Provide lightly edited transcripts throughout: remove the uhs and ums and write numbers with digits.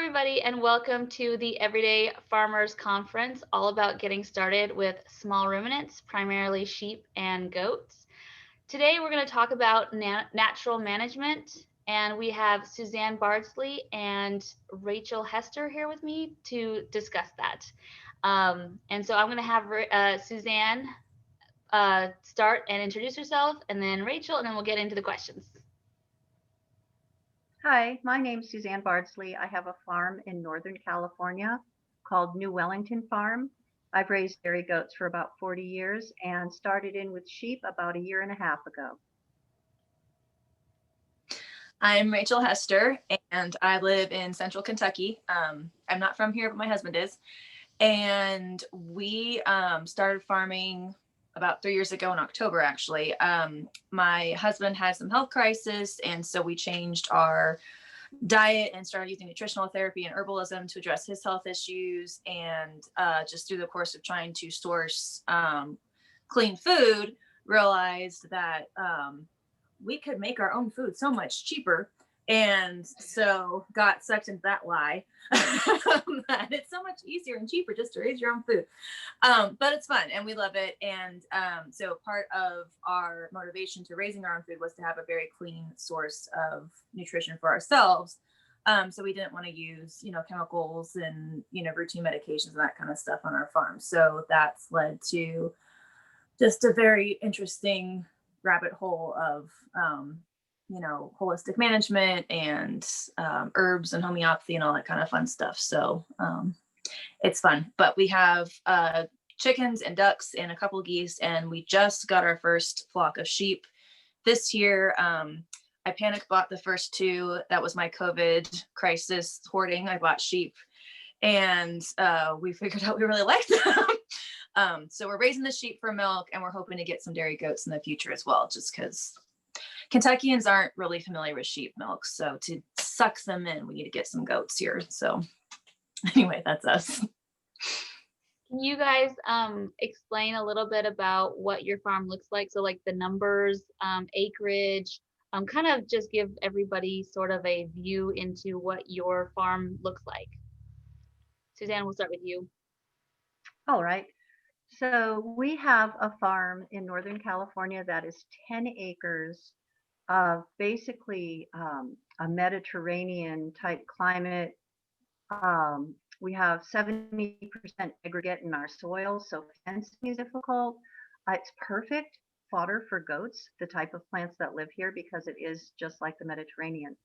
everybody, and welcome to the Everyday Farmers Conference, all about getting started with small ruminants, primarily sheep and goats. Today, we're going to talk about natural management, and we have Suzanne Bardsley and Rachel Hester here with me to discuss that. And so I'm going to have Suzanne start and introduce herself, and then Rachel, and then we'll get into the questions. Hi, my name's Suzanne Bardsley. I have a farm in Northern California called New Wellington Farm. I've raised dairy goats for about 40 years and started in with sheep about a year and a half ago. I'm Rachel Hester, and I live in Central Kentucky. I'm not from here, but my husband is. And we started farming about 3 years ago in October, actually. My husband had some health crisis, and so we changed our diet and started using nutritional therapy and herbalism to address his health issues. And just through the course of trying to source clean food, realized that we could make our own food so much cheaper. And so got sucked into that lie that it's so much easier and cheaper just to raise your own food. But it's fun and we love it. And so part of our motivation to raising our own food was to have a very clean source of nutrition for ourselves. So we didn't want to use, chemicals and, routine medications and that kind of stuff on our farm. So that's led to just a very interesting rabbit hole of, holistic management and herbs and homeopathy and all that kind of fun stuff. So it's fun. But we have chickens and ducks and a couple of geese, and we just got our first flock of sheep this year. I panic bought the first two. That was my COVID crisis hoarding. I bought sheep, and we figured out we really liked them. So we're raising the sheep for milk, and we're hoping to get some dairy goats in the future as well, just because Kentuckians aren't really familiar with sheep milk. So to suck them in, we need to get some goats here. So anyway, that's us. Can you guys explain a little bit about what your farm looks like? So like the numbers, acreage, kind of just give everybody sort of a view into what your farm looks like. Suzanne, we'll start with you. All right. So we have a farm in Northern California that is 10 acres of basically a Mediterranean type climate. We have 70% aggregate in our soil, so fencing is difficult. It's perfect fodder for goats, the type of plants that live here, because it is just like the Mediterranean.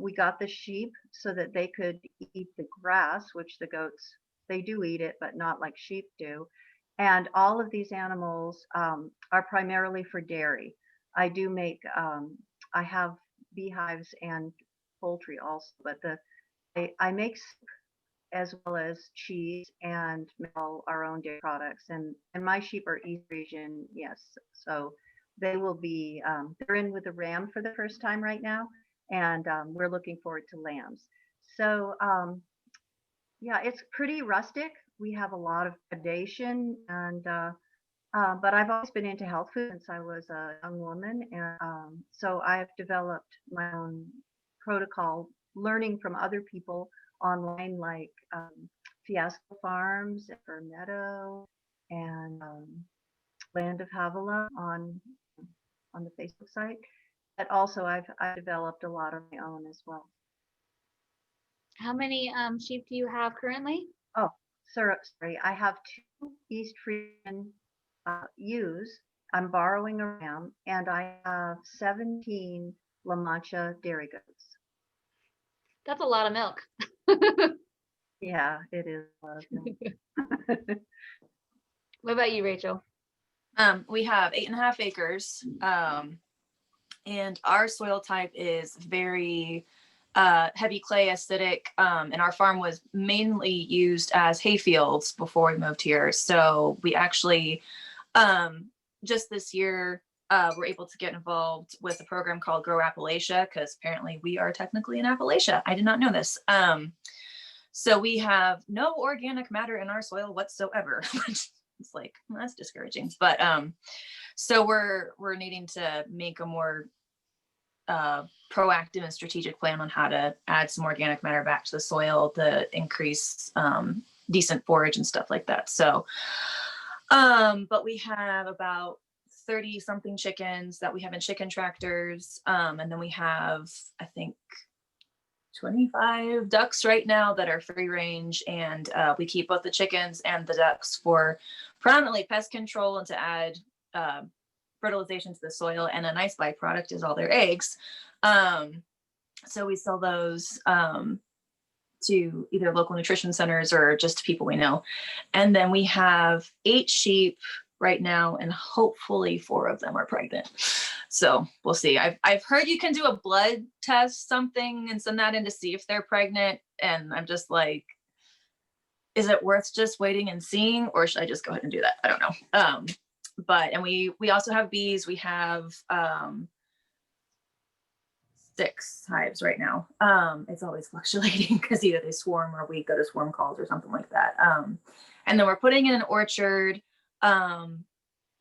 We got the sheep so that they could eat the grass, which the goats, they do eat it, but not like sheep do. And all of these animals are primarily for dairy. I do make, I have beehives and poultry also, but I make soup as well as cheese and all our own dairy products. And my sheep are East Asian, yes. So they will be, they're in with the ram for the first time right now. And we're looking forward to lambs. So yeah, it's pretty rustic. We have a lot of predation and but I've always been into health food since I was a young woman, and so I've developed my own protocol, learning from other people online, like Fiasco Farms, for Meadow, and Land of Havilah on the Facebook site. But also, I've developed a lot of my own as well. How many sheep do you have currently? Oh, sorry, I have 2 East Frisian ewes. I'm borrowing a ram, and I have 17 La Mancha dairy goats. That's a lot of milk. Yeah, it is a lot of milk. What about you, Rachel? We have 8.5 acres, and our soil type is very heavy clay, acidic, and our farm was mainly used as hay fields before we moved here. So we actually just this year were able to get involved with a program called Grow Appalachia, because apparently we are technically in Appalachia. I did not know this. So we have no organic matter in our soil whatsoever, which is like, well, that's discouraging. But so we're needing to make a more proactive and strategic plan on how to add some organic matter back to the soil to increase decent forage and stuff like that. So, but we have about 30 something chickens that we have in chicken tractors. And then we have, I think, 25 ducks right now that are free range. And we keep both the chickens and the ducks for predominantly pest control and to add fertilization to the soil. And a nice byproduct is all their eggs. So we sell those to either local nutrition centers or just people we know. And then we have 8 sheep right now, and hopefully 4 of them are pregnant. So we'll see. I've heard you can do a blood test something and send that in to see if they're pregnant. And I'm just like, is it worth just waiting and seeing, or should I just go ahead and do that? I don't know. But, and we also have bees. We have 6 hives right now. It's always fluctuating because either they swarm or we go to swarm calls or something like that. And then we're putting in an orchard.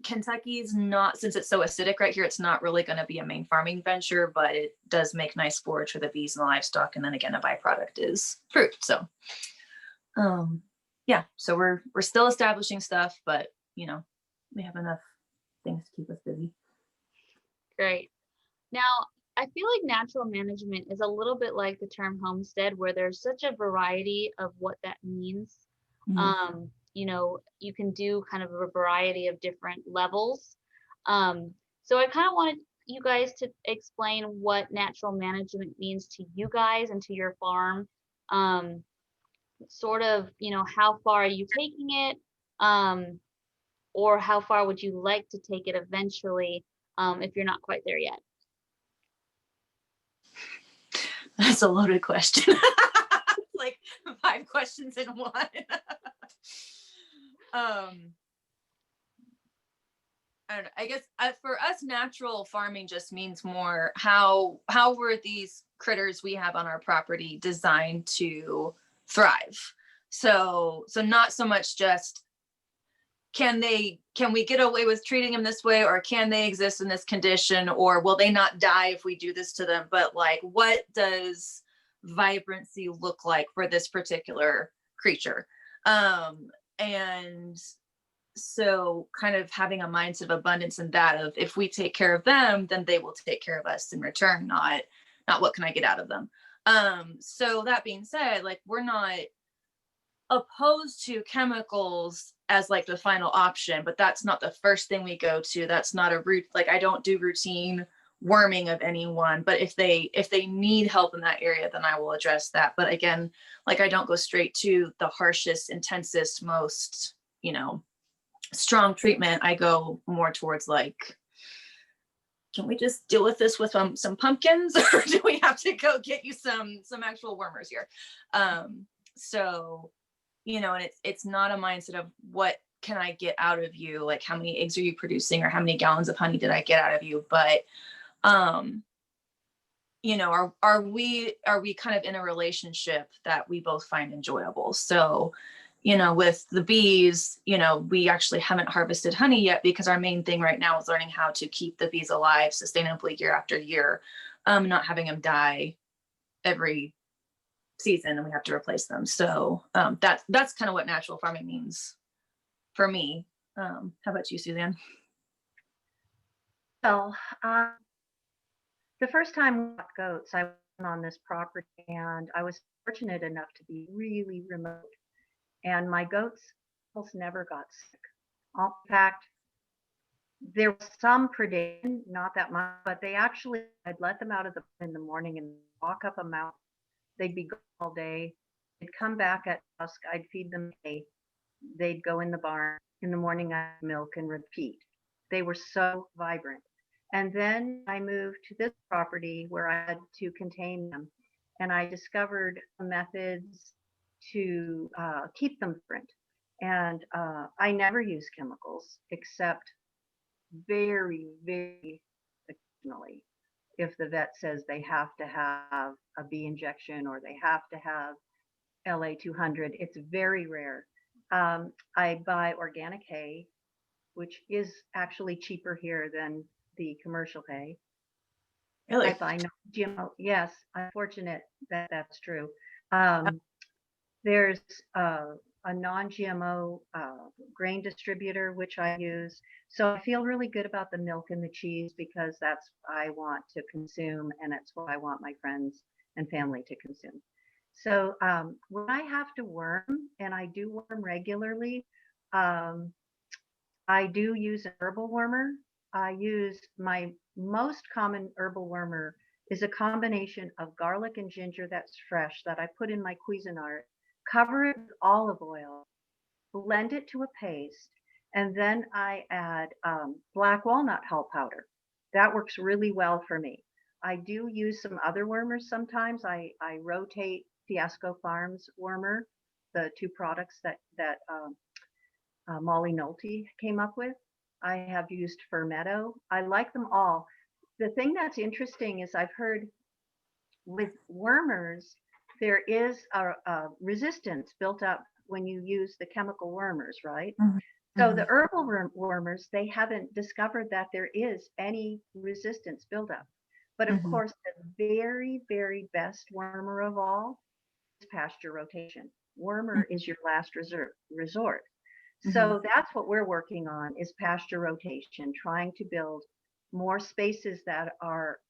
Kentucky's not, since it's so acidic right here, it's not really going to be a main farming venture, but it does make nice forage for the bees and the livestock. And then again, a byproduct is fruit. So, yeah, so we're still establishing stuff, but you know, we have enough things to keep us busy. Great. Now, I feel like natural management is a little bit like the term homestead, where there's such a variety of what that means. Mm-hmm. You know, you can do kind of a variety of different levels. So I kind of wanted you guys to explain what natural management means to you guys and to your farm. Sort of, you know, how far are you taking it? Or how far would you like to take it eventually, if you're not quite there yet? That's a loaded question. Like 5 questions in one. I don't know. I guess for us, natural farming just means more how were these critters we have on our property designed to thrive. So not so much just can we get away with treating them this way, or can they exist in this condition, or will they not die if we do this to them? But like, what does vibrancy look like for this particular creature? And so kind of having a mindset of abundance and that of, if we take care of them, then they will take care of us in return, not what can I get out of them. So that being said, like, we're not opposed to chemicals as like the final option, but that's not the first thing we go to. That's not a route. Like, I don't do routine worming of anyone, but if they need help in that area, then I will address that. But again, like, I don't go straight to the harshest, intensest, most, you know, strong treatment. I go more towards like, can we just deal with this with some pumpkins, or do we have to go get you some actual wormers here? So, you know, and it's not a mindset of what can I get out of you, like how many eggs are you producing, or how many gallons of honey did I get out of you, but you know, are we kind of in a relationship that we both find enjoyable? So, you know, with the bees, you know, we actually haven't harvested honey yet because our main thing right now is learning how to keep the bees alive sustainably year after year, not having them die every season and we have to replace them. So that's kind of what natural farming means for me. How about you, Suzanne? Well, the first time we got goats, I went on this property and I was fortunate enough to be really remote. And my goats almost never got sick. In fact, there was some predation, not that much, but they actually, I'd let them out of the in the morning and walk up a mountain. They'd be gone all day. They'd come back at dusk. I'd feed them. They'd go in the barn. In the morning, I'd milk and repeat. They were so vibrant. And then I moved to this property where I had to contain them. And I discovered methods to keep them different. And I never use chemicals except very, very occasionally. If the vet says they have to have a bee injection or they have to have LA 200, it's very rare. I buy organic hay, which is actually cheaper here than the commercial hay. Really? I buy no GMO. Yes, I'm fortunate that that's true. Um, there's a non-GMO grain distributor which I use, so I feel really good about the milk and the cheese because that's what I want to consume, and that's what I want my friends and family to consume. So when I have to worm, and I do worm regularly, um, I do use an herbal wormer. I use my most common herbal wormer is a combination of garlic and ginger that's fresh that I put in my Cuisinart, cover it with olive oil, blend it to a paste, and then I add black walnut hull powder. That works really well for me. I do use some other wormers sometimes. I rotate Fiasco Farms wormer, the two products that Molly Nolte came up with. I have used Fermetto. I like them all. The thing that's interesting is I've heard with wormers, there is a resistance built up when you use the chemical wormers, right? Mhm. So the Mhm. herbal wormers, they haven't discovered that there is any resistance buildup. But of Mhm. course, the very, very best wormer of all is pasture rotation. Wormer is your last resort. Mhm. So that's what we're working on is pasture rotation, trying to build more spaces that are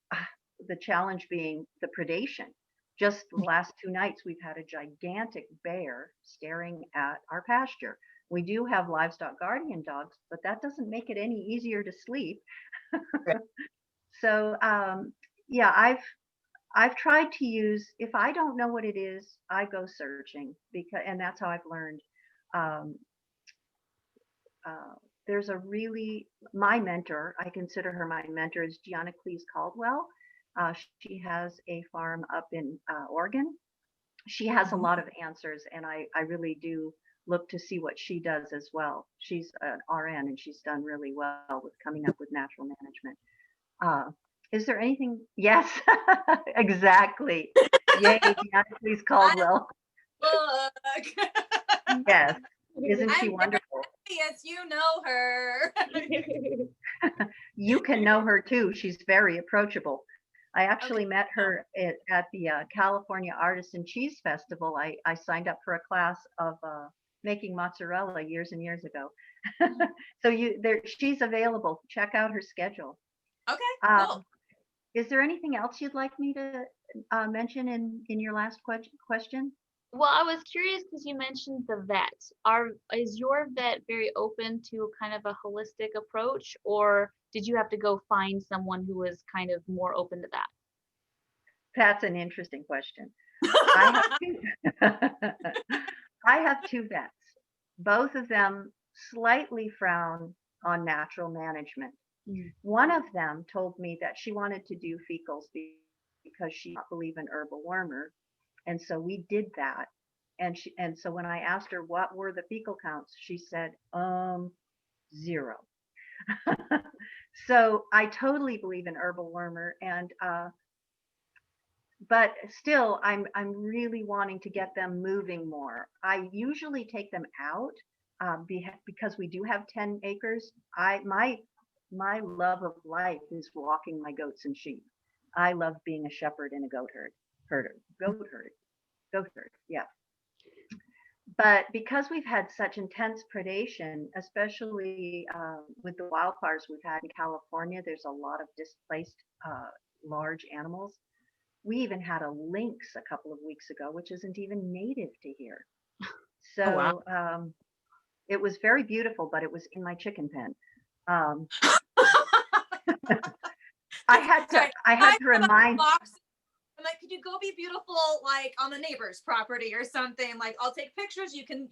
the challenge being the predation. Just the last 2 nights, we've had a gigantic bear staring at our pasture. We do have livestock guardian dogs, but that doesn't make it any easier to sleep. Right. So yeah, I've tried to use. If I don't know what it is, I go searching because, and that's how I've learned. Um, uh, there's a really my mentor. I consider her my mentor is Gianna Cleese Caldwell. She has a farm up in Oregon. She has a Mhm. lot of answers, and I really do look to see what she does as well. She's an RN, and she's done really well with coming up with natural management. Uh, is there anything? Yes, exactly. Yay, Gianna Cleese I Caldwell. look. Yes, isn't she I'm very wonderful? envious. You know her. You can know her too. She's very approachable. I Okay. actually met Oh. her at the California Artisan Cheese Festival. I signed up for a class of making mozzarella years and years ago. So she's available. Check out her schedule. Okay. Cool. Um, is there anything else you'd like me to mention in your last question? Well, I was curious because you mentioned the vet. Is your vet very open to kind of a holistic approach, or did you have to go find someone who was kind of more open to that? That's an interesting question. I have two. I have two vets. Both of them slightly frown on natural management. Mm. One of them told me that she wanted to do fecals because she did not believe in herbal wormer, and so we did that. And so when I asked her what were the fecal counts, she said, 0. So I totally believe in herbal wormer, and but still I'm really wanting to get them moving more. I usually take them out because we do have 10 acres. My love of life is walking my goats and sheep. I love being a shepherd and a goat herd. Yeah. But because we've had such intense predation, especially with the wildfires we've had in California, there's a lot of displaced large animals. We even had a lynx a couple of weeks ago, which isn't even native to here. Oh wow. So it was very beautiful, but it was in my chicken pen. Um, Sorry. I had I to put up remind. boxes. I'm like, could you go be beautiful like on the neighbor's property or something? Like, I'll take pictures. You can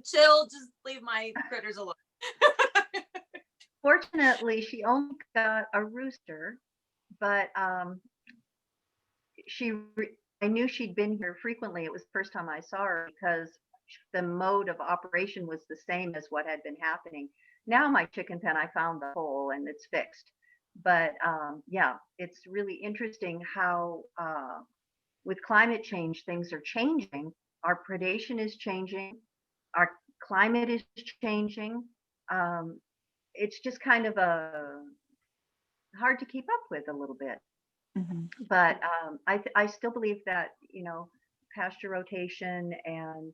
chill. Just leave my critters alone. Fortunately, she only got a rooster, but I knew she'd been here frequently. It was the first time I saw her because the mode of operation was the same as what had been happening. Now my chicken pen, I found the hole and it's fixed. But yeah, it's really interesting how with climate change things are changing. Our predation is changing. Our climate is changing. It's just kind of a hard to keep up with a little bit. Mhm. But I still believe that, pasture rotation and,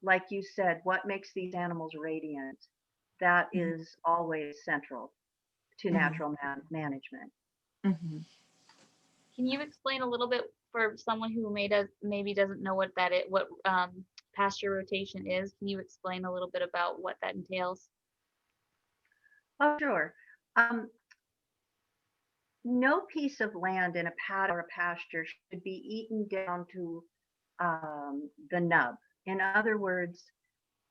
like you said, what makes these animals radiant, that Mhm. is always central to Mhm. natural management. Mhm. Can you explain a little bit for someone who maybe doesn't know what that is, what pasture rotation is? Can you explain a little bit about what that entails? Oh, sure. Um, no piece of land in a paddock or a pasture should be eaten down to the nub. In other words,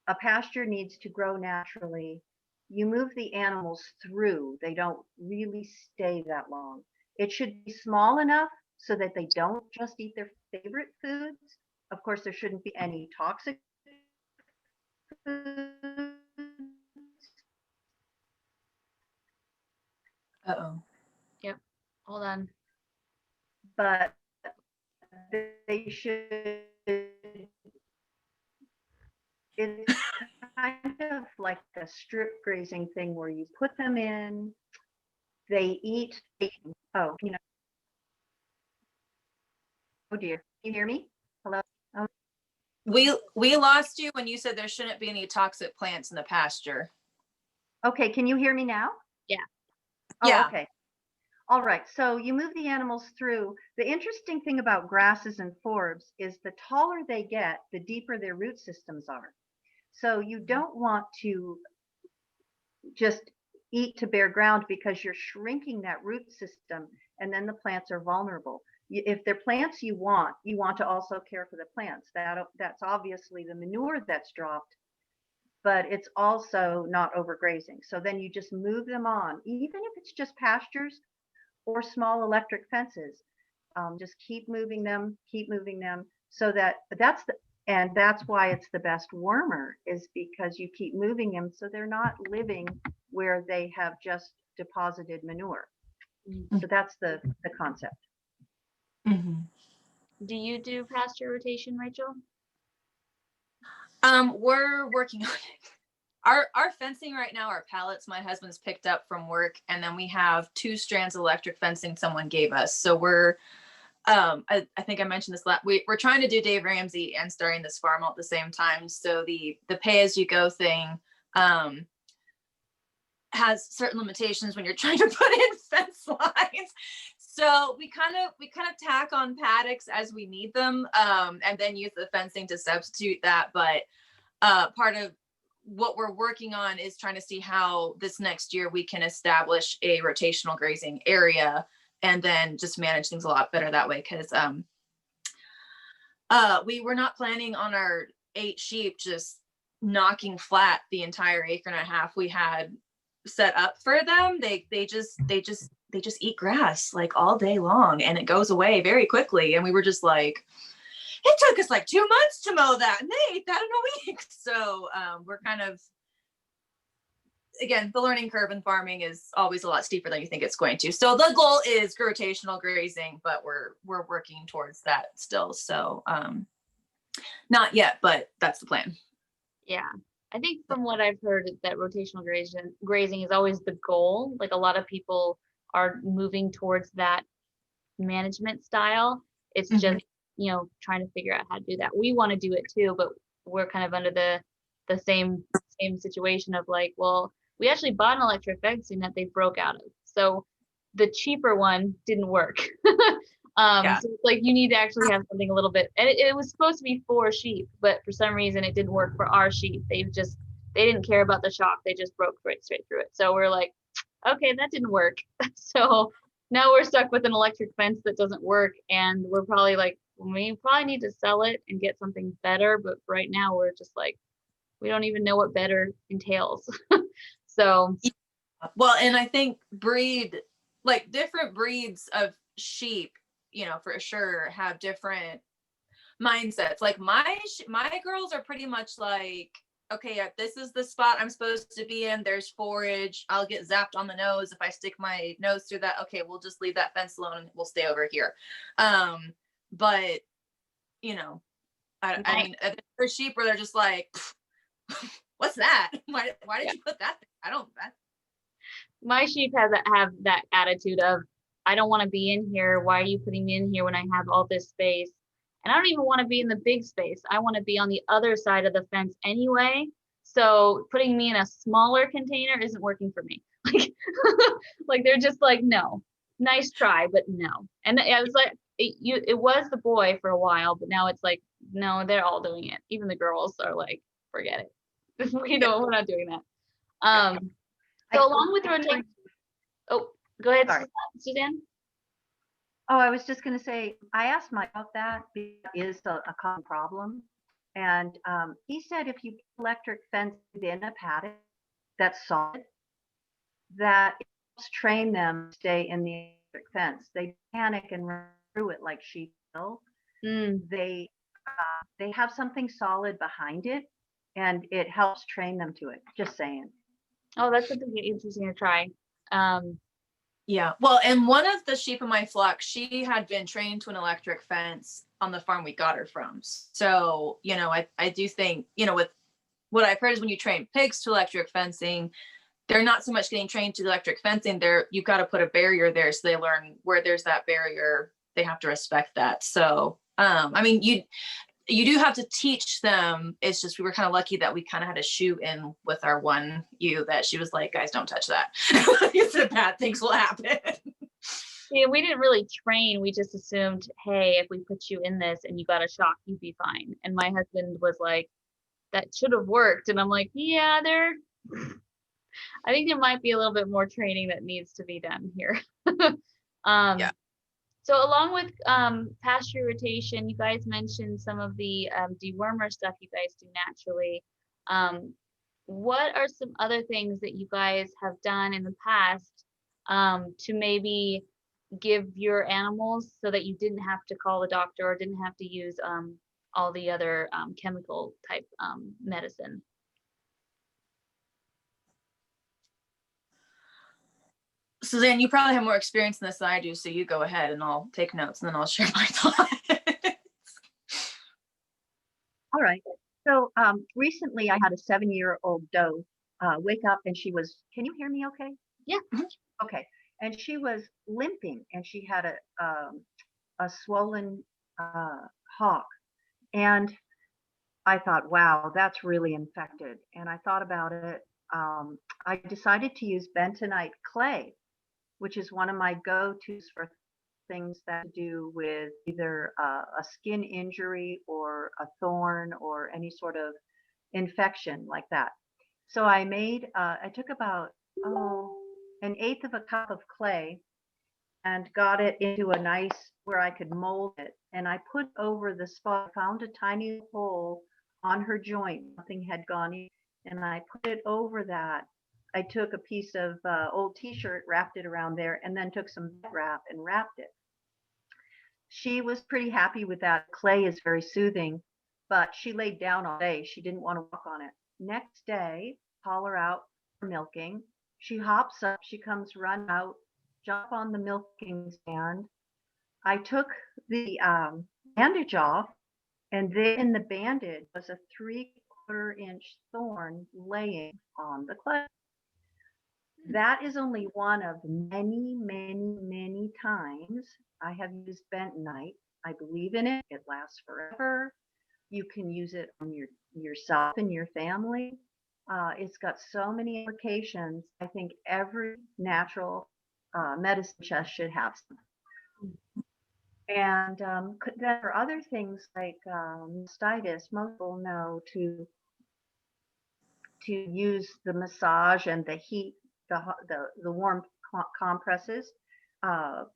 a pasture needs to grow naturally. You move the animals through, they don't really stay that long. It should be small enough so that they don't just eat their favorite foods. Of course, there shouldn't be any toxic foods, Uh-oh. Yep. Hold on. but they should, it's kind of like a strip grazing thing where you put them in, they eat, oh, oh dear, can you hear me? Hello? Oh, We lost you when you said there shouldn't be any toxic plants in the pasture. okay, can you hear me now? Yeah. Oh, Yeah. okay. All right. So you move the animals through. The interesting thing about grasses and forbs is the taller they get, the deeper their root systems are. So you don't want to just eat to bare ground because you're shrinking that root system and then the plants are vulnerable. If they're plants you want to also care for the plants. That's obviously the manure that's dropped, but it's also not overgrazing. So then you just move them on, even if it's just pastures or small electric fences. Just keep moving them, so that's why it's the best wormer, is because you keep moving them so they're not living where they have just deposited manure. Mm. So that's the concept. Mhm. Do you do pasture rotation, Rachel? We're working on it. Our fencing right now are pallets my husband's picked up from work, and then we have 2 strands of electric fencing someone gave us. So we're I think I mentioned this we're trying to do Dave Ramsey and starting this farm all at the same time. So the pay as you go thing um has certain limitations when you're trying to put in fence lines. So we kind of tack on paddocks as we need them, and then use the fencing to substitute that. But part of what we're working on is trying to see how this next year we can establish a rotational grazing area and then just manage things a lot better that way. Because we were not planning on our 8 sheep just knocking flat the entire acre and a half we had set up for them. They just eat grass like all day long, and it goes away very quickly. And we were just like, it took us like 2 months to mow that, and they ate that in a week. So we're kind of, again, the learning curve in farming is always a lot steeper than you think it's going to. So the goal is rotational grazing, but we're working towards that still. So not yet, but that's the plan. Yeah. I think from what I've heard that rotational grazing is always the goal. Like a lot of people are moving towards that management style. It's Mhm. just, trying to figure out how to do that. We want to do it too, but we're kind of under the same situation of like, well, we actually bought an electric fencing that they broke out of. So the cheaper one didn't work. Yeah. So it's like you need to actually have something a little bit, and it was supposed to be for sheep, but for some reason it didn't work for our sheep. They didn't care about the shock. They just broke right straight through it. So we're like, okay, that didn't work. So now we're stuck with an electric fence that doesn't work, and we're probably like, we probably need to sell it and get something better. But for right now, we're just like, we don't even know what better entails. So Well, and I think different breeds of sheep, for sure have different mindsets. Like my girls are pretty much like, okay, yeah, this is the spot I'm supposed to be in. There's forage. I'll get zapped on the nose if I stick my nose through that. Okay, we'll just leave that fence alone and we'll stay over here. But I my mean, there's sheep where they're just like, what's that? Why yeah, did you put that there? I don't. my sheep have that attitude of I don't want to be in here. Why are you putting me in here when I have all this space? And I don't even want to be in the big space. I want to be on the other side of the fence anyway. So putting me in a smaller container isn't working for me. Like, like they're just like, no, nice try, but no. And I was like, it was the boy for a while, but now it's like, no, they're all doing it. Even the girls are like, forget it. We're not doing that. So along with the rotation, oh, go ahead, Sorry. Suzanne. Oh, I was just going to say, I asked Mike about that. It is a common problem. And he said if you put electric fence within a paddock that's solid, that it helps train them to stay in the electric fence. They panic and run through it like sheep will. They have something solid behind it, and it helps train them to it. Just saying. Oh, that's something interesting to try. Yeah. Well, and one of the sheep in my flock, she had been trained to an electric fence on the farm we got her from. So, I do think, with what I've heard is when you train pigs to electric fencing, they're not so much getting trained to electric fencing. You've got to put a barrier there so they learn where there's that barrier. They have to respect that. So, I mean, you do have to teach them. It's just we were kind of lucky that we kind of had a shoe in with our one ewe that she was like, guys, don't touch that. It's bad things will happen. Yeah, we didn't really train. We just assumed, hey, if we put you in this and you got a shock, you'd be fine. And my husband was like, that should have worked. And I'm like, yeah, I think there might be a little bit more training that needs to be done here. Yeah. So along with pasture rotation, you guys mentioned some of the dewormer stuff you guys do naturally. What are some other things that you guys have done in the past to maybe give your animals so that you didn't have to call the doctor or didn't have to use all the other chemical type medicine? Suzanne, you probably have more experience in this than I do, so you go ahead and I'll take notes and then I'll share my thoughts. All right. So recently I had a 7-year-old doe wake up and she was, can you hear me okay? Yeah. Okay. And she was limping and she had a swollen hock. And I thought, wow, that's really infected. And I thought about it. I decided to use bentonite clay, which is one of my go-tos for things that do with either a skin injury or a thorn or any sort of infection like that. So I took about, an eighth of a cup of clay and got it into a nice where I could mold it. And I put over the spot, found a tiny hole on her joint. Nothing had gone in. And I put it over that. I took a piece of old t-shirt, wrapped it around there, and then took some bed wrap and wrapped it. She was pretty happy with that. Clay is very soothing, but she laid down all day. She didn't want to walk on it. Next day, haul her out for milking. She hops up, she comes run out, jump on the milking stand. I took the bandage off, and then in the bandage was a 3/4-inch thorn laying on the clay. That is only one of many, many, many times I have used bentonite. I believe in it. It lasts forever. You can use it on yourself and your family. It's got so many applications. I think every natural medicine chest should have some. And there are other things like mastitis. Most people know to use the massage and the heat, the warm compresses.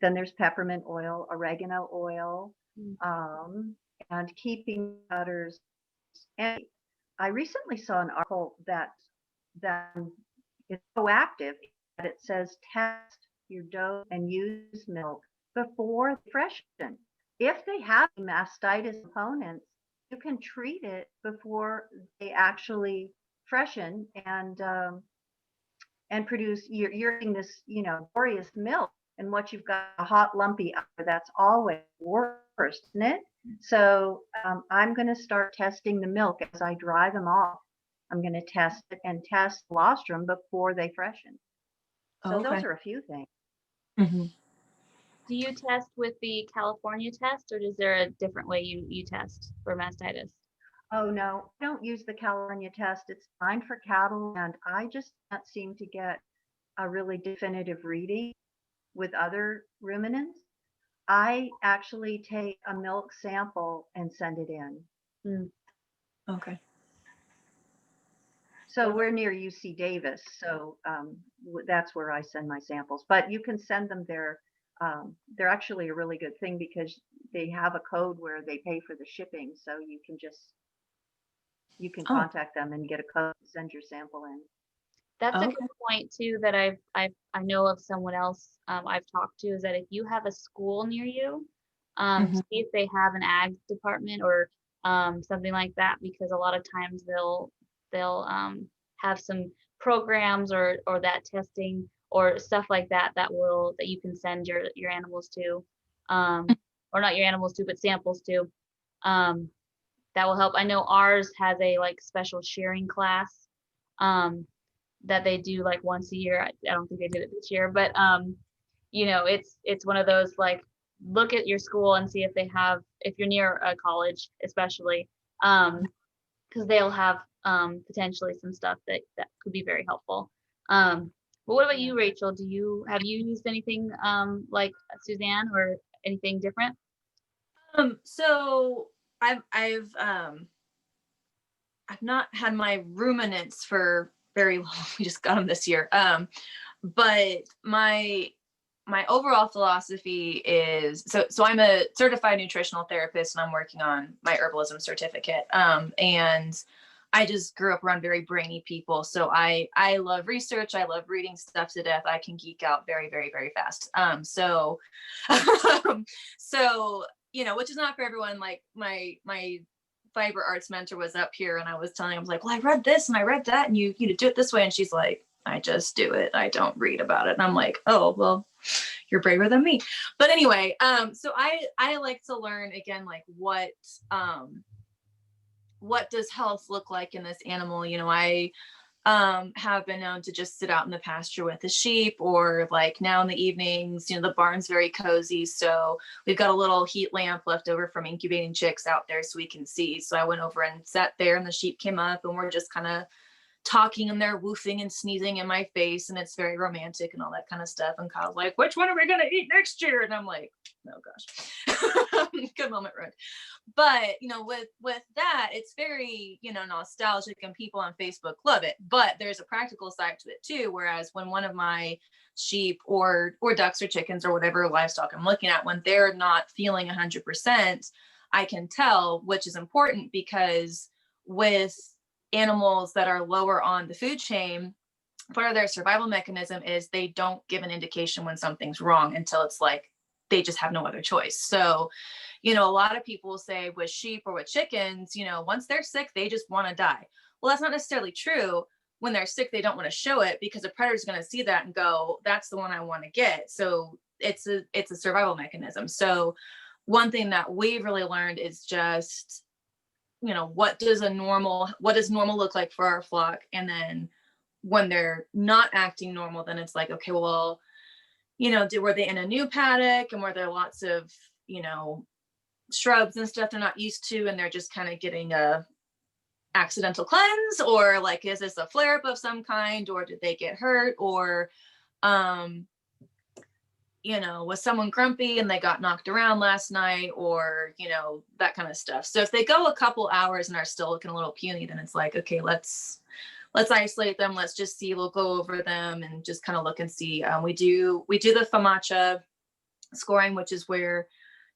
Then there's peppermint oil, oregano oil, and keeping udders. And I recently saw an article that is so active that it says test your dough and use milk before they freshen. If they have mastitis components, you can treat it before they actually freshen and produce. You're eating this, glorious milk, and what you've got a hot lumpy udder, that's always worse, isn't it? So I'm going to start testing the milk as I dry them off. I'm going to test it and test colostrum before they freshen. So those are a few things. Mm-hmm. Do you test with the California test, or is there a different way you test for mastitis? Oh, no, I don't use the California test. It's fine for cattle, and I just can't seem to get a really definitive reading with other ruminants. I actually take a milk sample and send it in. Mm. Okay. So we're near UC Davis, so that's where I send my samples. But you can send them there. They're actually a really good thing because they have a code where they pay for the shipping, so you can Oh, contact them and get a code, send your sample in. That's a good okay. point too that I know of someone else I've talked to is that if you have a school near you, Mhm. see if they have an ag department or something like that because a lot of times they'll have some programs or that testing or stuff like that that you can send your animals to, or not your animals to but samples to, um, that will help. I know ours has a like special shearing class. Um, that they do like once a year. I don't think they did it this year, but it's one of those like look at your school and see if they have if you're near a college, especially because they'll have potentially some stuff that could be very helpful. But what about Yeah. you, Rachel? Have you used anything like Suzanne or anything different? So I've not had my ruminants for very long. We just got them this year. But my overall philosophy is so I'm a certified nutritional therapist and I'm working on my herbalism certificate. And I just grew up around very brainy people. So I love research. I love reading stuff to death. I can geek out very, very, very fast. So which is not for everyone. Like my fiber arts mentor was up here and I was telling him, I was like, well, I read this and I read that and you do it this way. And she's like, I just do it. I don't read about it. And I'm like, oh, well, you're braver than me. But anyway, so I like to learn again, like what does health look like in this animal? I have been known to just sit out in the pasture with the sheep, or like now in the evenings, the barn's very cozy. So we've got a little heat lamp left over from incubating chicks out there so we can see. So I went over and sat there and the sheep came up and we're just kind of talking and they're woofing and sneezing in my face and it's very romantic and all that kind of stuff. And Kyle's like, which one are we going to eat next year? And I'm like, oh gosh, good moment ruined. But with that, it's very nostalgic and people on Facebook love it, but there's a practical side to it too. Whereas when one of my sheep or ducks or chickens or whatever livestock I'm looking at, when they're not feeling 100%, I can tell, which is important because with animals that are lower on the food chain, part of their survival mechanism is they don't give an indication when something's wrong until it's like they just have no other choice. So a lot of people say with sheep or with chickens, once they're sick, they just want to die. Well, that's not necessarily true. When they're sick, they don't want to show it because a predator is going to see that and go, that's the one I want to get. So it's a survival mechanism. So one thing that we've really learned is just, what does normal look like for our flock? And then when they're not acting normal, then it's like, okay, well, were they in a new paddock and were there lots of, shrubs and stuff they're not used to and they're just kind of getting a accidental cleanse, or like is this a flare up of some kind, or did they get hurt, or was someone grumpy and they got knocked around last night, or that kind of stuff. So if they go a couple hours and are still looking a little puny, then it's like, okay, let's isolate them, let's just see, we'll go over them and just kind of look and see. We do the FAMACHA scoring, which is where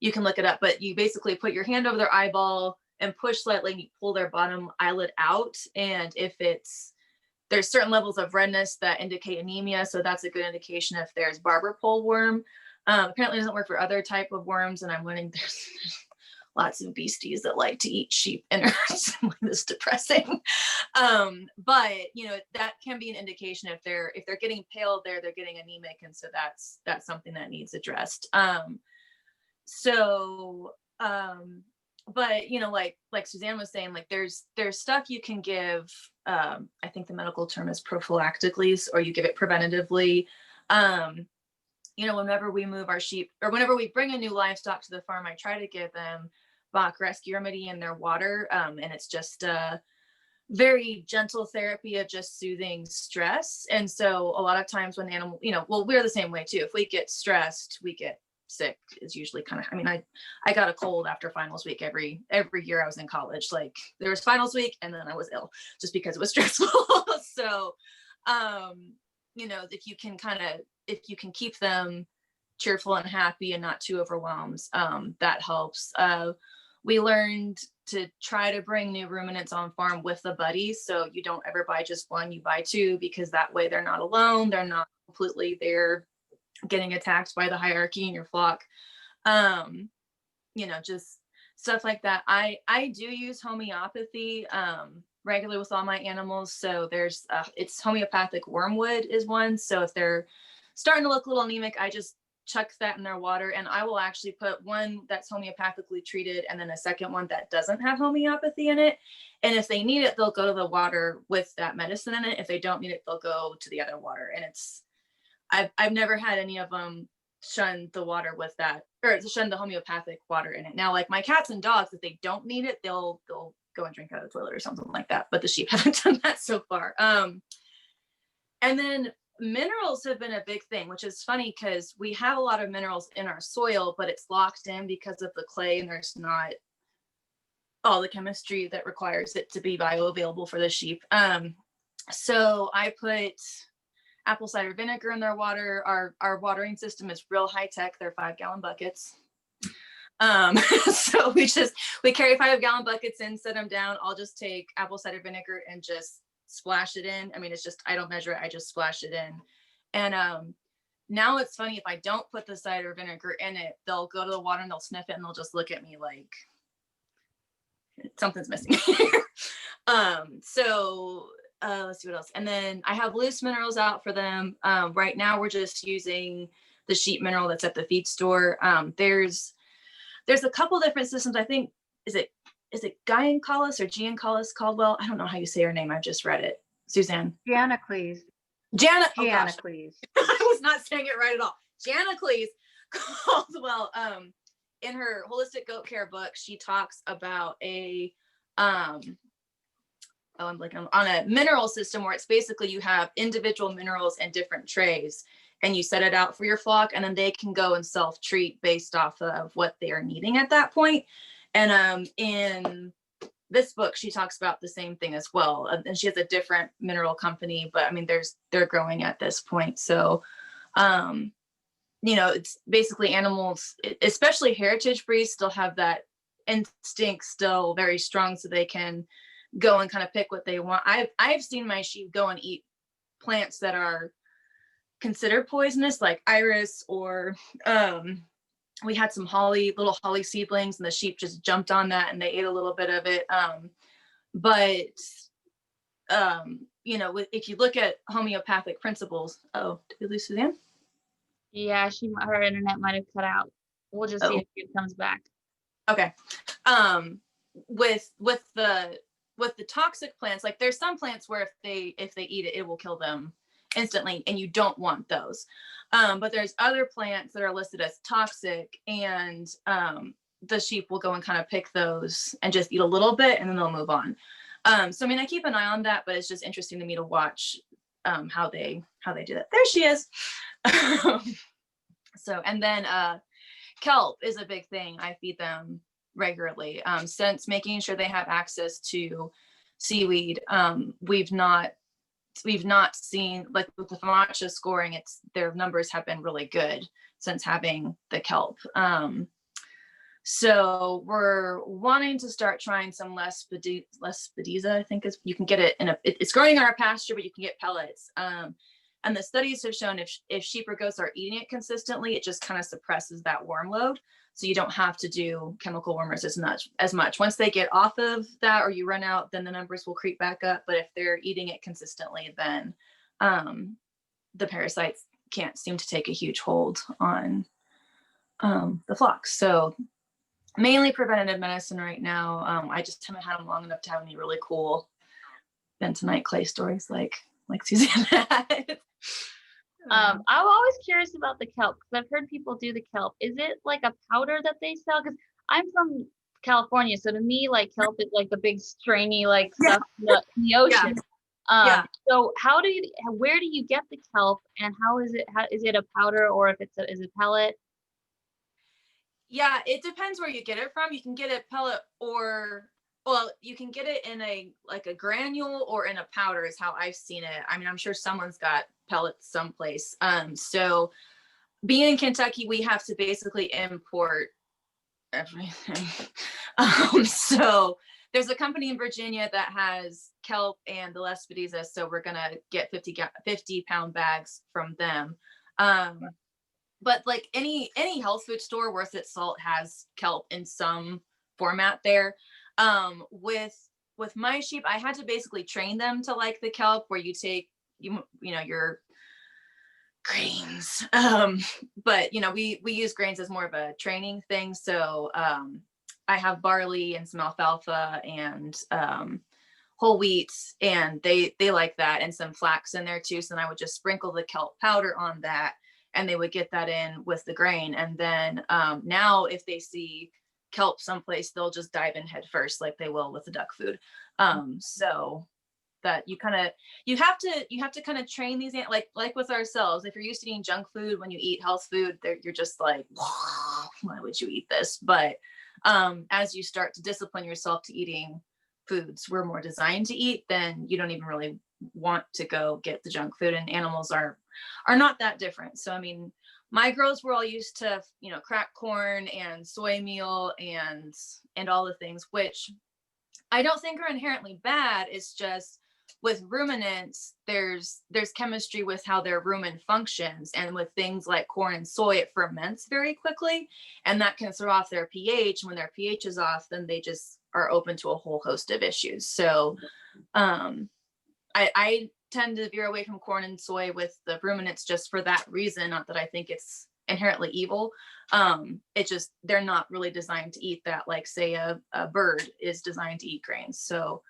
you can look it up, but you basically put your hand over their eyeball and push slightly and you pull their bottom eyelid out. And if there's certain levels of redness that indicate anemia. So that's a good indication if there's barber pole worm. Apparently it doesn't work for other type of worms. And I'm learning there's lots of beasties that like to eat sheep innards. This depressing. But that can be an indication if they're getting pale, they're getting anemic. And so that's something that needs addressed. But like Suzanne was saying, like there's stuff you can give. I think the medical term is prophylactically, or you give it preventatively. whenever we move our sheep or whenever we bring a new livestock to the farm, I try to give them Bach rescue remedy in their water. And it's just very gentle therapy of just soothing stress. And so a lot of times when animal, well, we're the same way too. If we get stressed, we get sick. Is usually kind of, I got a cold after finals week every year I was in college. Like there was finals week and then I was ill just because it was stressful. So if you can keep them cheerful and happy and not too overwhelmed, that helps. We learned to try to bring new ruminants on farm with the buddies. So you don't ever buy just one, you buy two, because that way they're not alone. They're not completely there getting attacked by the hierarchy in your flock. Just stuff like that. I do use homeopathy regularly with all my animals. So there's it's homeopathic wormwood is one. So if they're starting to look a little anemic, I just chuck that in their water, and I will actually put one that's homeopathically treated and then a second one that doesn't have homeopathy in it. And if they need it, they'll go to the water with that medicine in it. If they don't need it, they'll go to the other water. And I've never had any of them shun the water with that, or shun the homeopathic water in it. Now, like my cats and dogs, if they don't need it, they'll go and drink out of the toilet or something like that. But the sheep haven't done that so far. And then minerals have been a big thing, which is funny because we have a lot of minerals in our soil, but it's locked in because of the clay, and there's not all the chemistry that requires it to be bioavailable for the sheep. So I put apple cider vinegar in their water. Our watering system is real high tech. They're 5-gallon buckets. So we carry 5-gallon buckets in, set them down. I'll just take apple cider vinegar and just splash it in. It's just, I don't measure it. I just splash it in. And now it's funny, if I don't put the cider vinegar in it, they'll go to the water and they'll sniff it and they'll just look at me like something's missing here. Let's see what else. And then I have loose minerals out for them. Right now we're just using the sheep mineral that's at the feed store. There's a couple different systems. I think, is it Giancalis or Giancalis Caldwell? I don't know how you say her name. I've just read it. Suzanne. Janacles. Janacles. I was not saying it right at all. Janacles Caldwell. In her holistic goat care book, she talks about I'm blanking on a mineral system where it's basically you have individual minerals in different trays, and you set it out for your flock, and then they can go and self-treat based off of what they are needing at that point. And in this book, she talks about the same thing as well. And she has a different mineral company, but they're growing at this point. So, it's basically animals, especially heritage breeds, still have that instinct still very strong, so they can go and kind of pick what they want. I've seen my sheep go and eat plants that are considered poisonous, like iris, or we had some little holly seedlings, and the sheep just jumped on that and they ate a little bit of it. If you look at homeopathic principles, did we lose Suzanne? Yeah, her internet might have cut out. We'll just see if it comes back. Okay. With the toxic plants, like there's some plants where if they eat it, it will kill them instantly, and you don't want those. But there's other plants that are listed as toxic, and the sheep will go and kind of pick those and just eat a little bit, and then they'll move on. So I keep an eye on that, but it's just interesting to me to watch how they do that. There she is. And then kelp is a big thing. I feed them regularly, since making sure they have access to seaweed. We've not seen, like with the FAMACHA scoring, their numbers have been really good since having the kelp. So we're wanting to start trying some Lespedeza, I think you can get it it's growing in our pasture, but you can get pellets. And the studies have shown if sheep or goats are eating it consistently, it just kind of suppresses that worm load. So you don't have to do chemical wormers as much. Once they get off of that, or you run out, then the numbers will creep back up. But if they're eating it consistently, then the parasites can't seem to take a huge hold on the flocks. So mainly preventative medicine right now. I just haven't had them long enough to have any really cool bentonite clay stories like Suzanne had. I'm always curious about the kelp because I've heard people do the kelp. Is it like a powder that they sell? Because I'm from California, so to me, like kelp is like the big stringy like Yeah. stuff in the Yeah. ocean. Yeah. So where do you get the kelp, and how is it a powder, or if is it pellet? Yeah, it depends where you get it from. You can get it pellet or well, you can get it in a like a granule or in a powder is how I've seen it. I mean, I'm sure someone's got pellets someplace. So being in Kentucky, we have to basically import everything. So there's a company in Virginia that has kelp and the Lespedeza, so we're gonna get 50-pound bags from them. But like any health food store worth its salt has kelp in some format there. With my sheep, I had to basically train them to like the kelp, where you take your grains. But we use grains as more of a training thing. So I have barley and some alfalfa and whole wheat, and they like that, and some flax in there too. So then I would just sprinkle the kelp powder on that, and they would get that in with the grain. And then now if they see kelp someplace, they'll just dive in head first, like they will with the duck food. So that you have to kind of train these, like with ourselves. If you're used to eating junk food, when you eat health food, you're just like, why would you eat this? But as you start to discipline yourself to eating foods we're more designed to eat, then you don't even really want to go get the junk food. And animals are not that different. So I mean, my girls were all used to cracked corn and soy meal and all the things, which I don't think are inherently bad. It's just with ruminants, there's chemistry with how their rumen functions, and with things like corn and soy, it ferments very quickly, and that can throw off their pH. When their pH is off, then they just are open to a whole host of issues. So I tend to veer away from corn and soy with the ruminants just for that reason. Not that I think it's inherently evil. It's just they're not really designed to eat that, like say a bird is designed to eat grains. So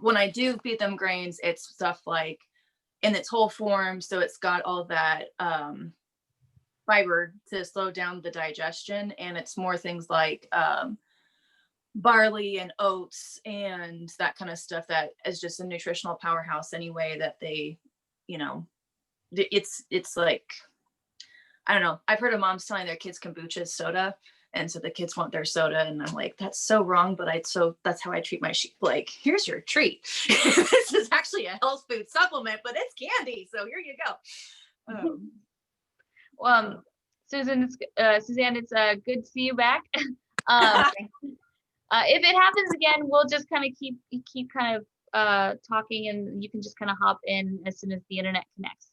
when I do feed them grains, it's stuff like in its whole form, so it's got all that fiber to slow down the digestion, and it's more things like barley and oats and that kind of stuff that is just a nutritional powerhouse anyway, that they it's like, I don't know, I've heard of moms telling their kids kombucha is soda, and so the kids want their soda, and I'm like, that's so wrong, but that's how I treat my sheep. Like, here's your treat. This is actually a health food supplement, but it's candy, so here you go. Suzanne, it's good to see you back. If it happens again, we'll just kind of keep kind of talking, and you can just kind of hop in as soon as the internet connects.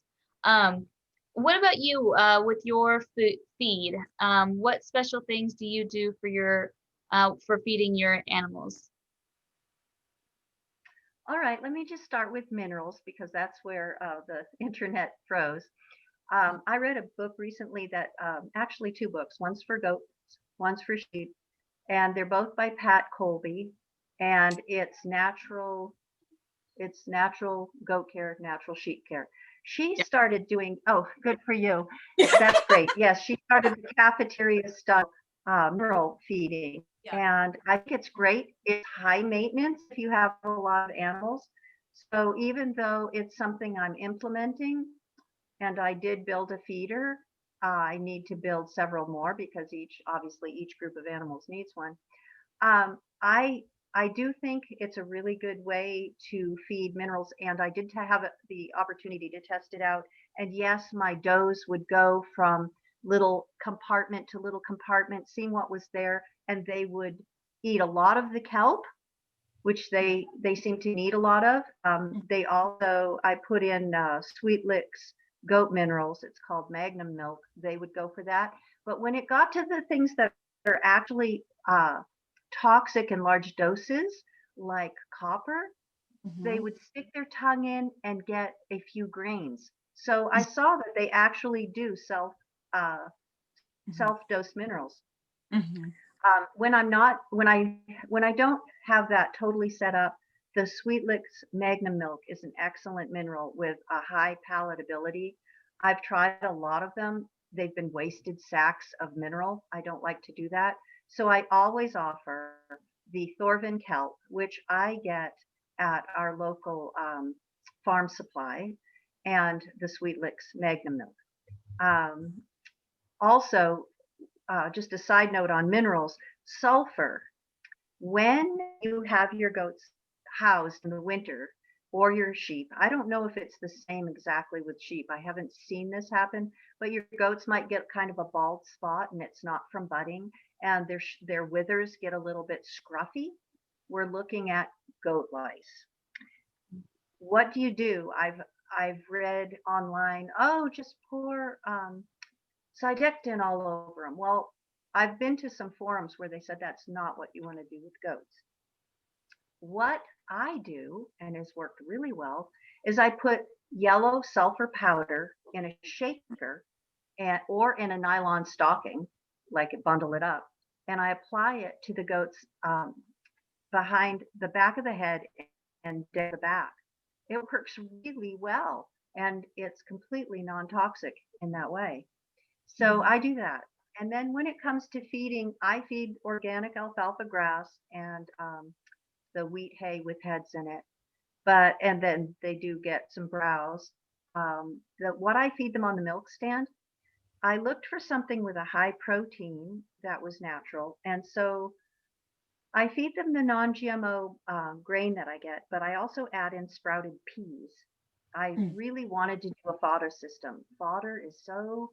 What about you with your feed? What special things do you do for feeding your animals? All right, let me just start with minerals because that's where the internet froze. I read a book recently that actually two books. One's for goats, one's for sheep, and they're both by Pat Coleby, and it's natural goat care, natural sheep care. She started doing, oh, good for you. That's great. Yes, she started the cafeteria style mineral feeding. Yeah. And I think it's great. It's high maintenance if you have a lot of animals. So even though it's something I'm implementing, and I did build a feeder, I need to build several more because obviously each group of animals needs one. I do think it's a really good way to feed minerals, and I did have the opportunity to test it out. And yes, my does would go from little compartment to little compartment, seeing what was there, and they would eat a lot of the kelp, which they seem to need a lot of. They also, I put in Sweet Licks goat minerals. It's called Magnum milk. They would go for that. But when it got to the things that are actually toxic in large doses, like copper, they would stick their tongue in and get a few grains. So I saw that they actually do self dose minerals. When I don't have that totally set up, The Sweetlix Magnum Milk is an excellent mineral with a high palatability. I've tried a lot of them. They've been wasted sacks of mineral. I don't like to do that. So I always offer the Thorvin kelp, which I get at our local farm supply, and the Sweetlix Magnum Milk. Um, Also, just a side note on minerals, sulfur. When you have your goats housed in the winter or your sheep, I don't know if it's the same exactly with sheep. I haven't seen this happen, but your goats might get kind of a bald spot and it's not from budding, and their withers get a little bit scruffy. We're looking at goat lice. What do you do? I've read online, oh, just pour Cydectin all over them. Well, I've been to some forums where they said that's not what you want to do with goats. What I do, and has worked really well, is I put yellow sulfur powder in a shaker or in a nylon stocking, like bundle it up, and I apply it to the goats behind the back of the head and down the back. It works really well, and it's completely non-toxic in that way. So I do that. And then when it comes to feeding, I feed organic alfalfa grass and the wheat hay with heads in it. And then they do get some browse. What I feed them on the milk stand, I looked for something with a high protein that was natural. And so I feed them the non-GMO grain that I get, but I also add in sprouted peas. I really wanted to do a fodder system. Fodder is so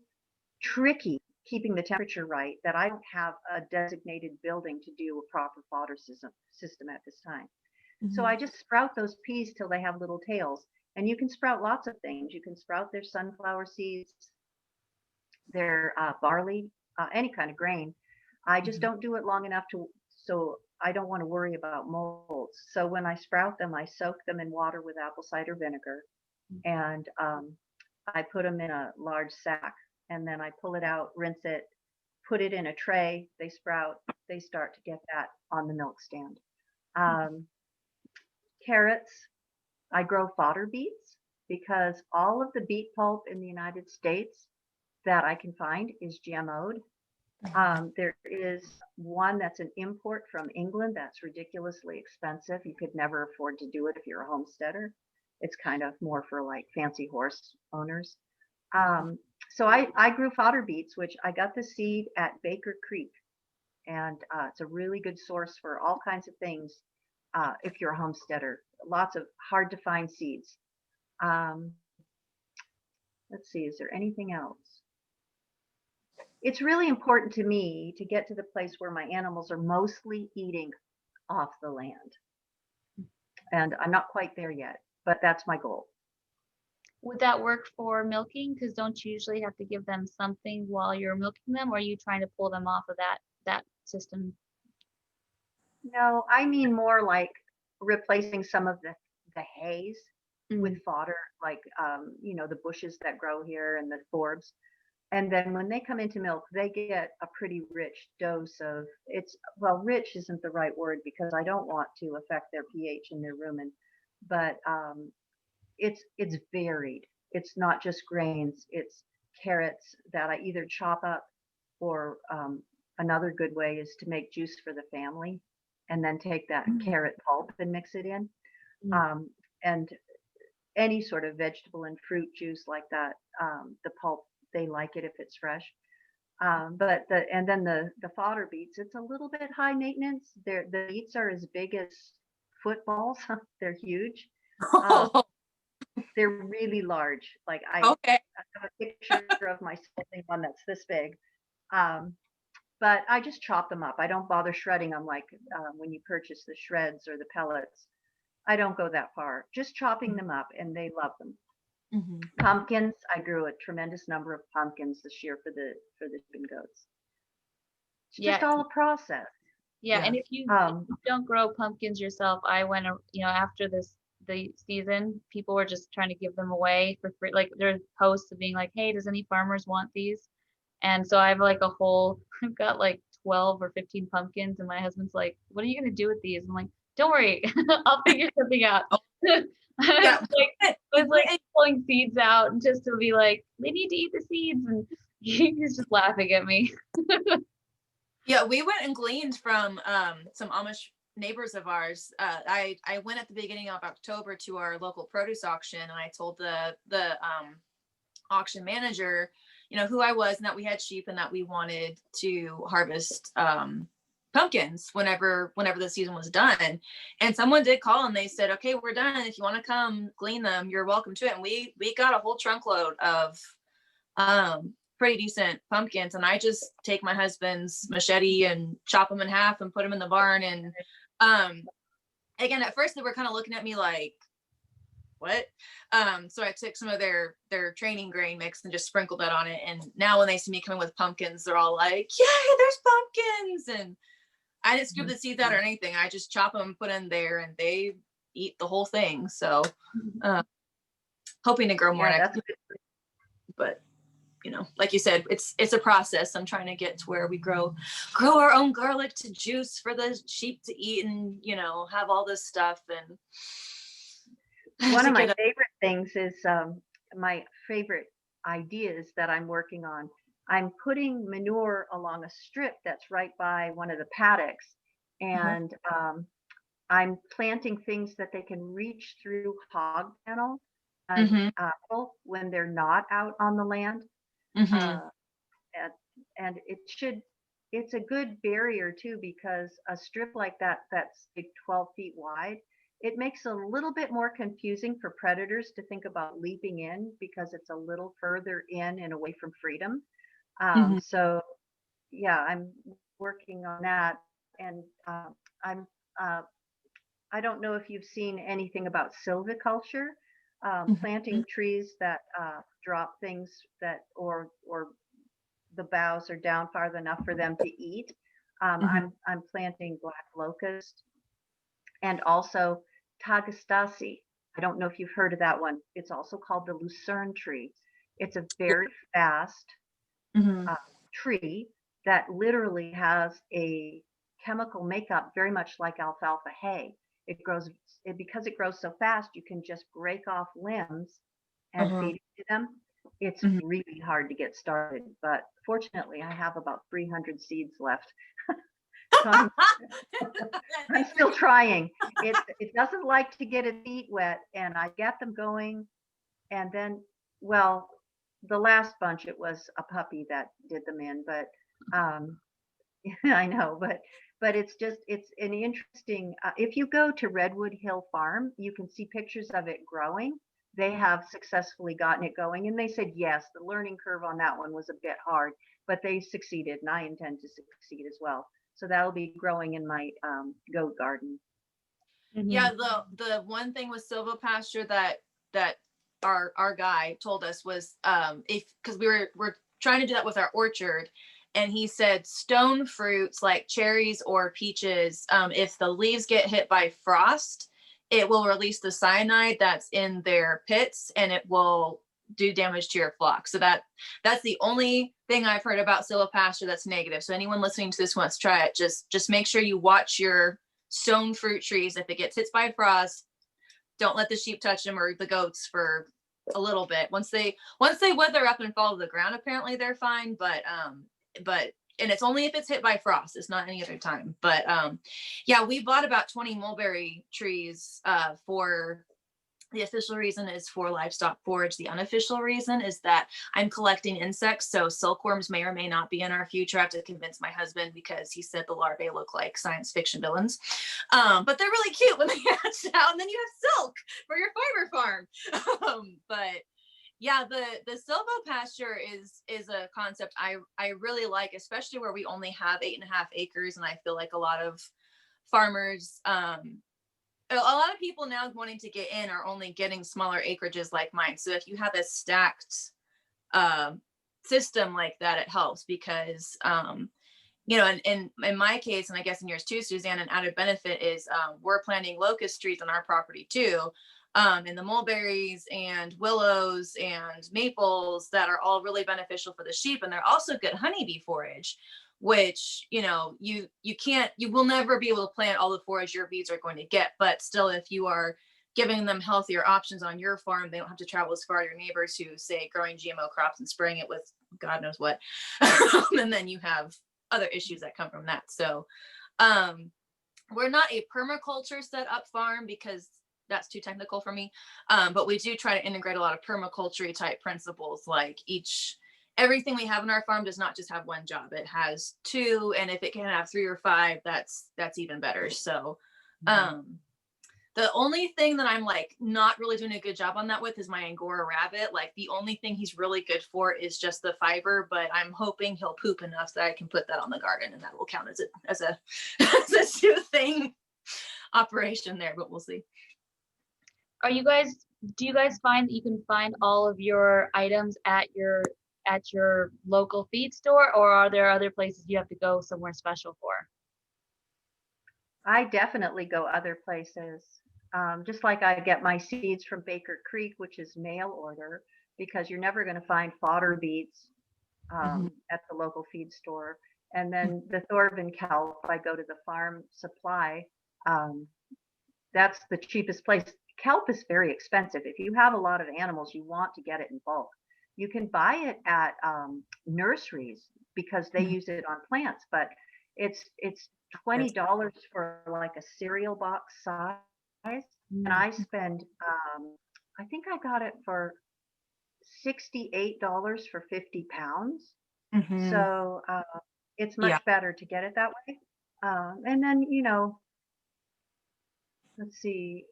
tricky keeping the temperature right that I don't have a designated building to do a proper fodder system at this time. So I just sprout those peas till they have little tails. And you can sprout lots of things. You can sprout their sunflower seeds, their barley, any kind of grain. I just don't do it long enough so I don't want to worry about molds. So when I sprout them, I soak them in water with apple cider vinegar, and I put them in a large sack, and then I pull it out, rinse it, put it in a tray. They sprout. They start to get that on the milk stand. Carrots. I grow fodder beets because all of the beet pulp in the United States that I can find is GMO'd. There is one that's an import from England that's ridiculously expensive. You could never afford to do it if you're a homesteader. It's kind of more for like fancy horse owners. So I grew fodder beets, which I got the seed at Baker Creek. And it's a really good source for all kinds of things if you're a homesteader. Lots of hard to find seeds. Let's see, is there anything else? It's really important to me to get to the place where my animals are mostly eating off the land. And I'm not quite there yet, but that's my goal. Would that work for milking? Because don't you usually have to give them something while you're milking them, or are you trying to pull them off of that system? No, I mean more like replacing some of the hays with fodder, like the bushes that grow here and the forbs. And then when they come into milk, they get a pretty rich dose of rich isn't the right word because I don't want to affect their pH in their rumen, but it's varied. It's not just grains. It's carrots that I either chop up, or another good way is to make juice for the family and then take that carrot pulp and mix it in. And any sort of vegetable and fruit juice like that, the pulp, they like it if it's fresh. And then the fodder beets, it's a little bit high maintenance. The beets are as big as footballs. They're huge. They're really large. Like I have a picture of myself holding one that's this big. But I just chop them up. I don't bother shredding them like when you purchase the shreds or the pellets. I don't go that far. Just chopping them up, and they love them. Pumpkins. I grew a tremendous number of pumpkins this year for the chicken goats. It's just all a process. Yeah, and if you don't grow pumpkins yourself, I went, after the season, people were just trying to give them away for free. Like there's posts of being like, hey, does any farmers want these? And so I have like I've got like 12 or 15 pumpkins, and my husband's like, what are you gonna do with these? I'm like, Don't worry, I'll figure something out. Yeah, I was like pulling seeds out just to be like, they need to eat the seeds, and he's just laughing at me. yeah, we went and gleaned from some Amish neighbors of ours. I went at the beginning of October to our local produce auction, and I told the auction manager, who I was and that we had sheep and that we wanted to harvest pumpkins whenever the season was done. And someone did call and they said, okay, we're done. If you want to come glean them, you're welcome to it. And we got a whole trunkload of pretty decent pumpkins. And I just take my husband's machete and chop them in half and put them in the barn. And again, at first they were kind of looking at me like, what? So I took some of their training grain mix and just sprinkled that on it. And now when they see me coming with pumpkins, they're all like, yeah, there's pumpkins. And I didn't scoop the seeds out or anything. I just chop them, put in there, and they eat the whole thing. So hoping to grow more next year. But like you said, it's a process. I'm trying to get to where we grow our own garlic to juice for the sheep to eat, and have all this stuff. And one of my favorite things is my favorite ideas that I'm working on. I'm putting manure along a strip that's right by one of the paddocks, and I'm planting things that they can reach through hog panel and when they're not out on the land. And it's a good barrier too, because a strip like that's like 12 feet wide, it makes a little bit more confusing for predators to think about leaping in because it's a little further in and away from freedom. So yeah, I'm working on that. And I don't know if you've seen anything about silviculture, planting trees that drop things that, or the boughs are down far enough for them to eat. I'm planting black locust and also tagastasi. I don't know if you've heard of that one. It's also called the lucerne tree. It's a very fast tree that literally has a chemical makeup very much like alfalfa hay. Because it grows so fast, you can just break off limbs and feed it to them. It's really hard to get started, but fortunately I have about 300 seeds left. So I'm still trying. It doesn't like to get its feet wet, and I got them going. And then, well, the last bunch, it was a puppy that did them in, but I know, but it's an interesting, if you go to Redwood Hill Farm, you can see pictures of it growing. They have successfully gotten it going, and they said, yes, the learning curve on that one was a bit hard, but they succeeded, and I intend to succeed as well. So that'll be growing in my goat garden. Yeah, the one thing with silvopasture that our guy told us was because we're trying to do that with our orchard, and he said stone fruits like cherries or peaches, if the leaves get hit by frost, it will release the cyanide that's in their pits and it will do damage to your flock. So that's the only thing I've heard about silvopasture that's negative. So anyone listening to this wants to try it, just make sure you watch your stone fruit trees. If it gets hit by frost, don't let the sheep touch them or the goats for a little bit. Once they weather up and fall to the ground, apparently they're fine. But and it's only if it's hit by frost. It's not any other time. But yeah, we bought about 20 mulberry trees for the official reason is for livestock forage. The unofficial reason is that I'm collecting insects. So silkworms may or may not be in our future. I have to convince my husband because he said the larvae look like science fiction villains. But they're really cute when they hatch out, and then you have silk for your fiber farm. But yeah, the silvopasture is a concept I really like, especially where we only have 8.5 acres. And I feel like a lot of farmers, a lot of people now wanting to get in are only getting smaller acreages like mine. So if you have a stacked system like that, it helps because, in my case, and I guess in yours too, Suzanne, an added benefit is we're planting locust trees on our property too. And the mulberries and willows and maples that are all really beneficial for the sheep. And they're also good honeybee forage, which, you will never be able to plant all the forage your bees are going to get. But still, if you are giving them healthier options on your farm, they don't have to travel as far as your neighbors who say growing GMO crops and spraying it with God knows what. And then you have other issues that come from that. So we're not a permaculture set up farm because that's too technical for me. But we do try to integrate a lot of permaculture type principles, like everything we have in our farm does not just have one job. It has two. And if it can have 3 or 5, that's even better. So the only thing that I'm like not really doing a good job on that with is my Angora rabbit. Like the only thing he's really good for is just the fiber, but I'm hoping he'll poop enough that I can put that on the garden and that will count as a 2-thing operation there, but we'll see. Do you guys find that you can find all of your items at your local feed store, or are there other places you have to go somewhere special for? I definitely go other places. Just like I get my seeds from Baker Creek, which is mail order, because you're never going to find fodder beets at the local feed store. And then the Thorvin kelp, I go to the farm supply. That's the cheapest place. Kelp is very expensive. If you have a lot of animals, you want to get it in bulk. You can buy it at nurseries because they use it on plants, but it's $20 for like a cereal box size. And I spend, I think I got it for $68 for 50 pounds. So it's much better to get it that way. And then, let's see.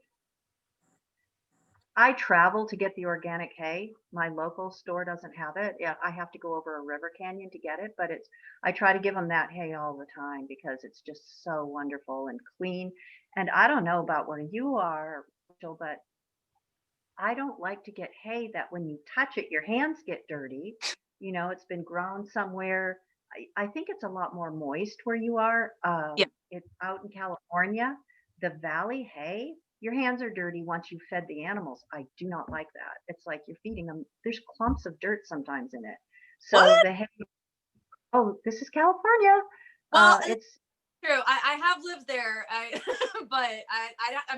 I travel to get the organic hay. My local store doesn't have it. Yeah, I have to go over a river canyon to get it, but I try to give them that hay all the time because it's just so wonderful and clean. And I don't know about where you are, Rachel, but I don't like to get hay that when you touch it, your hands get dirty. It's been grown somewhere. I think it's a lot more moist where you are. It's out in California, the valley hay. Your hands are dirty once you've fed the animals. I do not like that. It's like you're feeding them. There's clumps of dirt sometimes in it. So what? the hay. Oh, this is California. Well, it's true. I have lived there, but I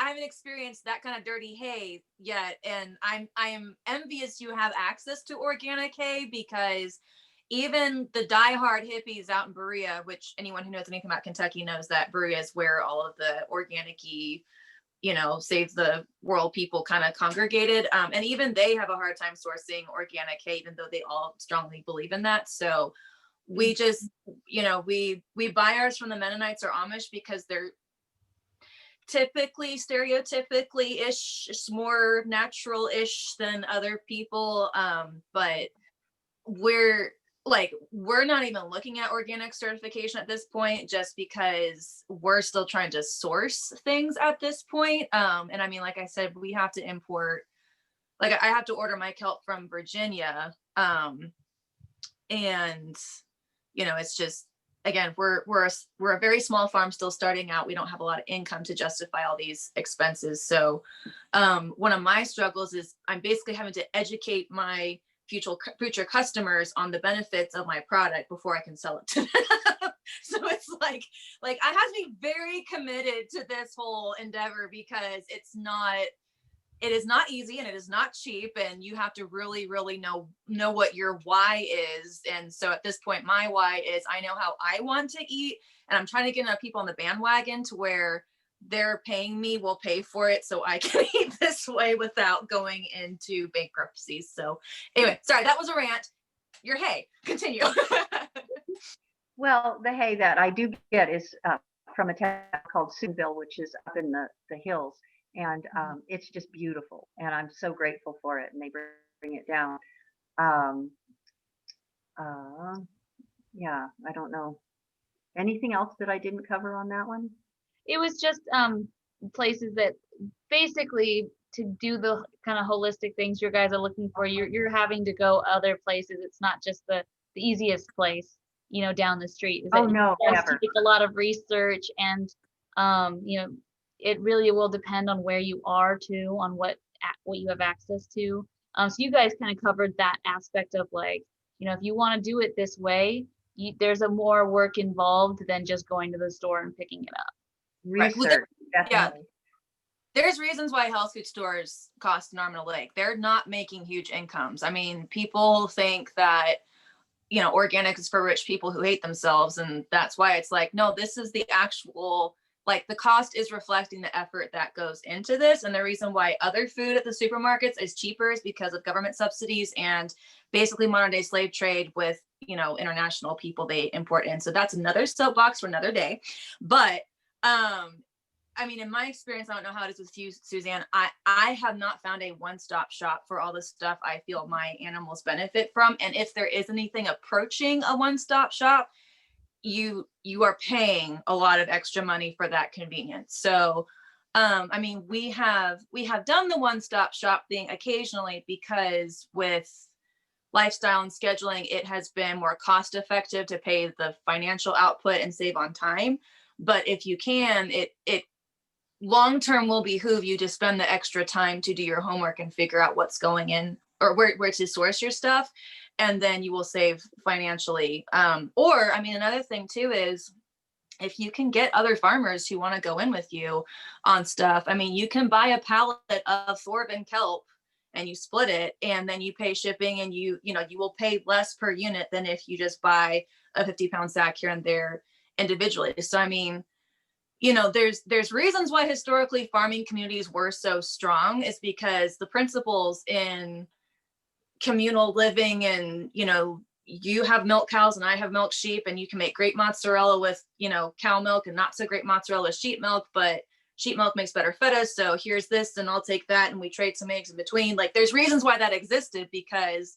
haven't experienced that kind of dirty hay yet, and I am envious you have access to organic hay, because even the diehard hippies out in Berea, which anyone who knows anything about Kentucky knows that Berea is where all of the organic-y, save the world people kind of congregated. And even they have a hard time sourcing organic hay, even though they all strongly believe in that. So we just, we buy ours from the Mennonites or Amish because they're typically stereotypically-ish, more natural-ish than other people. But we're not even looking at organic certification at this point, just because we're still trying to source things at this point. And I mean, like I said, we have to import, like I have to order my kelp from Virginia. And it's just, again, we're a very small farm still starting out. We don't have a lot of income to justify all these expenses. So one of my struggles is I'm basically having to educate my future customers on the benefits of my product before I can sell it to them. So it's like I have to be very committed to this whole endeavor, because it is not easy and it is not cheap, and you have to really, really know what your why is. And so at this point, my why is I know how I want to eat, and I'm trying to get enough people on the bandwagon to where they're paying me, will pay for it, so I can eat this way without going into bankruptcy. So anyway, sorry, that was a rant. Your hay, continue. Well, the hay that I do get is from a town called Susanville, which is up in the hills, and it's just beautiful, and I'm so grateful for it. And they bring it down. Yeah, I don't know. Anything else that I didn't cover on that one? It was just places that basically, to do the kind of holistic things you guys are looking for, you're having to go other places. It's not just the easiest place, down the street. Oh no, never. Take a lot of research, and it really will depend on where you are too, on what you have access to. So you guys kind of covered that aspect of, like, if you want to do it this way, there's a more work involved than just going to the store and picking it up. Right. Well, Research, yeah, definitely. there's reasons why health food stores cost an arm and a leg. They're not making huge incomes. I mean, people think that, you know, organic is for rich people who hate themselves. And that's why it's like, no, this is the actual, like, the cost is reflecting the effort that goes into this. And the reason why other food at the supermarkets is cheaper is because of government subsidies and basically modern day slave trade with, you know, international people they import in. So that's another soapbox for another day. But I mean, in my experience, I don't know how it is with you, Suzanne. I have not found a one-stop shop for all the stuff I feel my animals benefit from. And if there is anything approaching a one-stop shop, you are paying a lot of extra money for that convenience. So, I mean, we have done the one-stop shop thing occasionally because with lifestyle and scheduling, it has been more cost effective to pay the financial output and save on time. But if you can, it long-term will behoove you to spend the extra time to do your homework and figure out what's going in or where to source your stuff. And then you will save financially. Or, I mean, another thing too is if you can get other farmers who want to go in with you on stuff, I mean, you can buy a pallet of Thorben kelp and you split it and then you pay shipping and you will pay less per unit than if you just buy a 50-pound sack here and there individually. So, I mean, you know, there's reasons why historically farming communities were so strong is because the principles in communal living and, you know, you have milk cows and I have milk sheep and you can make great mozzarella with, you know, cow milk and not so great mozzarella with sheep milk, but sheep milk makes better feta. So here's this and I'll take that and we trade some eggs in between. Like there's reasons why that existed because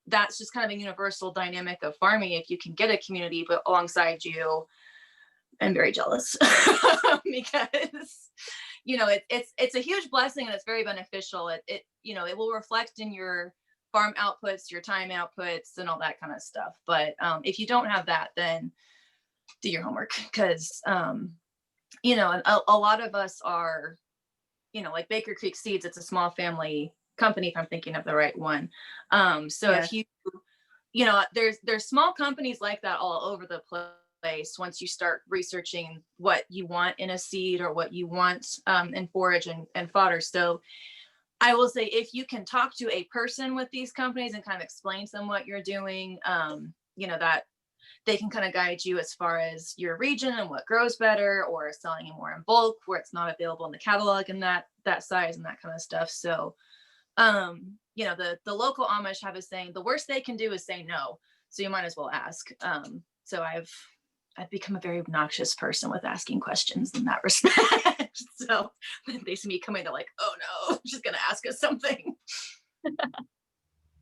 that's just kind of a universal dynamic of farming. If you can get a community but alongside you, I'm very jealous because, you know, it's a huge blessing and it's very beneficial. It you know, it will reflect in your farm outputs, your time outputs and all that kind of stuff. But if you don't have that, then do your homework because, you know, a lot of us are, you know, like Baker Creek Seeds, it's a small family company, if I'm thinking of the right one. So Yes. if you know, there's small companies like that all over the place once you start researching what you want in a seed or what you want in forage and fodder. So I will say if you can talk to a person with these companies and kind of explain to them what you're doing, you know, that they can kind of guide you as far as your region and what grows better or selling it more in bulk where it's not available in the catalog and that size and that kind of stuff. So you know, the local Amish have a saying, the worst they can do is say no. So you might as well ask. So I've become a very obnoxious person with asking questions in that respect. So they see me coming to like, oh no, she's gonna ask us something.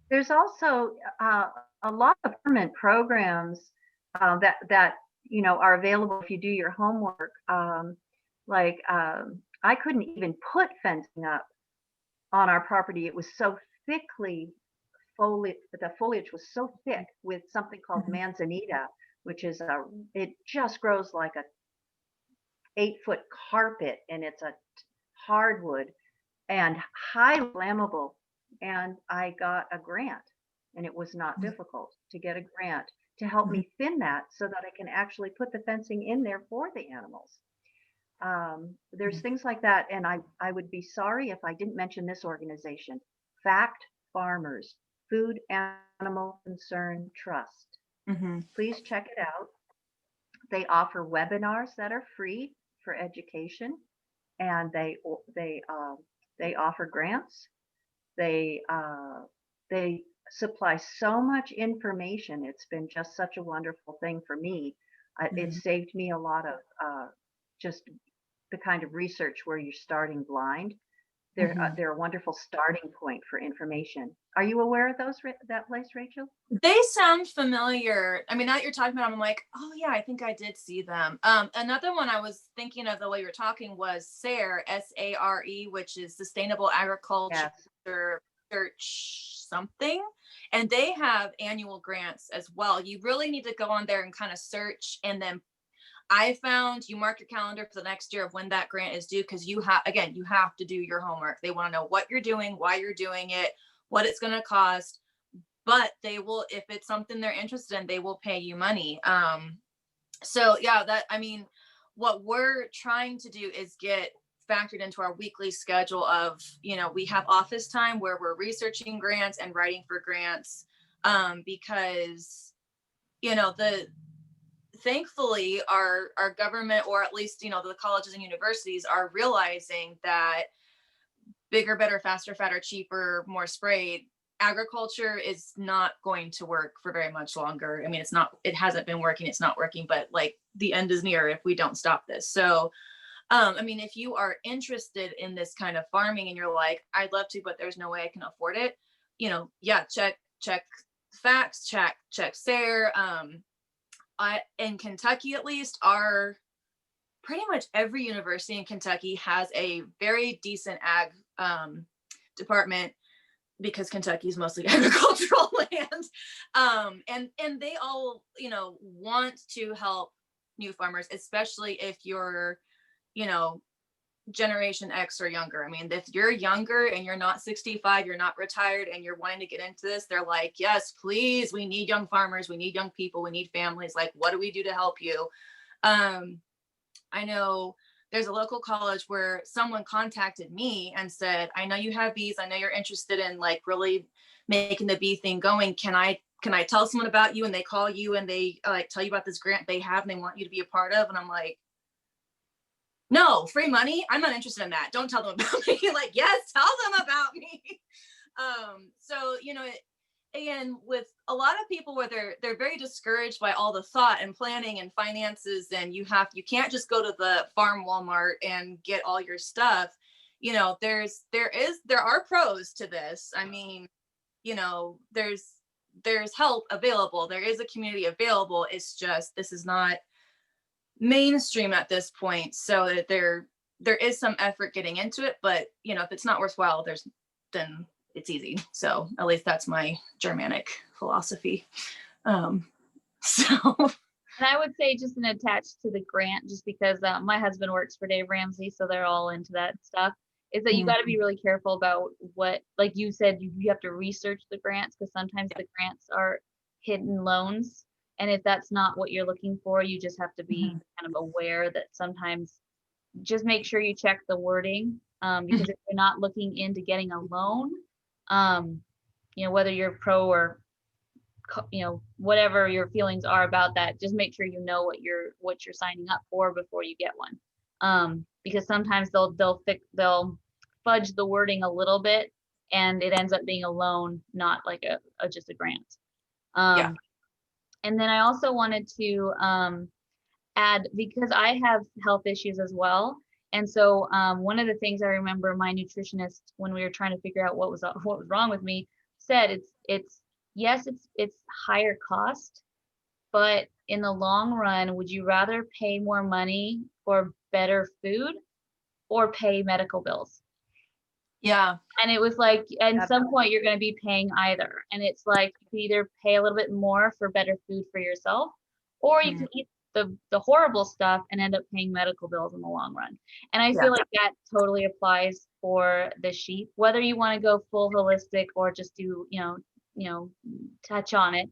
There's also a lot of government programs that you know are available if you do your homework. I couldn't even put fencing up on our property. It was so thickly the foliage was so thick with something called Mhm. manzanita, which is it just grows like a 8-foot carpet and it's a hardwood and highly flammable. And I got a grant and it was not difficult to get a grant to help Mhm. me thin that so that I can actually put the fencing in there for the animals. There's things like that. And I would be sorry if I didn't mention this organization, Fact Farmers, Food Animal Concern Trust. Mhm. Please check it out. They offer webinars that are free for education, and they offer grants. They supply so much information. It's been just such a wonderful thing for me. It Mhm. saved me a lot of just the kind of research where you're starting blind. Mhm. They're a wonderful starting point for information. Are you aware of that place, Rachel? They sound familiar. I mean, now that you're talking about them, I'm like, oh yeah, I think I did see them. Another one I was thinking of the way you were talking was SARE, SARE, which is Sustainable Agriculture Yes. Research something. And they have annual grants as well. You really need to go on there and kind of search. And then I found you mark your calendar for the next year of when that grant is due because you have to do your homework. They want to know what you're doing, why you're doing it, what it's going to cost, but they will, if it's something they're interested in, they will pay you money. So yeah, that, I mean, what we're trying to do is get factored into our weekly schedule of, we have office time where we're researching grants and writing for grants, because, the thankfully our government, or at least, the colleges and universities are realizing that bigger, better, faster, fatter, cheaper, more sprayed agriculture is not going to work for very much longer. I mean, it hasn't been working, it's not working, but like the end is near if we don't stop this. So I mean, if you are interested in this kind of farming and you're like, I'd love to, but there's no way I can afford it, yeah, check facts, check SARE. In Kentucky, at least, pretty much every university in Kentucky has a very decent ag department, because Kentucky is mostly agricultural land. And they all, want to help new farmers, especially if you're, Generation X or younger. I mean, if you're younger and you're not 65, you're not retired, and you're wanting to get into this, they're like, yes, please, we need young farmers, we need young people, we need families. Like, what do we do to help you? I know there's a local college where someone contacted me and said, I know you have bees, I know you're interested in like really making the bee thing going. Can I tell someone about you? And they call you and they like tell you about this grant they have and they want you to be a part of. And I'm like, no, free money, I'm not interested in that. Don't tell them about me. Like, yes, tell them about me. So, again, with a lot of people where they're very discouraged by all the thought and planning and finances, and you can't just go to the farm Walmart and get all your stuff. There are pros to this. I mean, there's help available, there is a community available. It's just, this is not mainstream at this point, so that there is some effort getting into it, but if it's not worthwhile, then it's easy. So at least that's my Germanic philosophy. So And I would say, just an attached to the grant, just because my husband works for Dave Ramsey, so they're all into that stuff, is that you got to be really careful about what, like you said, you have to research the grants, because sometimes the grants are hidden loans. And if that's not what you're looking for, you just have to be kind of aware that sometimes just make sure you check the wording, because if you're not looking into getting a loan, whether you're pro or whatever your feelings are about that, just make sure you know what you're signing up for before you get one, because sometimes they'll fudge the wording a little bit and it ends up being a loan, not like just a grant. yeah. And then I also wanted to add, because I have health issues as well. And so one of the things I remember my nutritionist, when we were trying to figure out what was wrong with me, said it's higher cost, but in the long run, would you rather pay more money for better food or pay medical bills? Yeah. And it was like, at some point you're going to be paying either. And it's like, you can either pay a little bit more for better food for yourself, or you can eat the horrible stuff and end up paying medical bills in the long run. And I feel like that totally applies for the sheep, whether you want to go full holistic or just do, touch on it.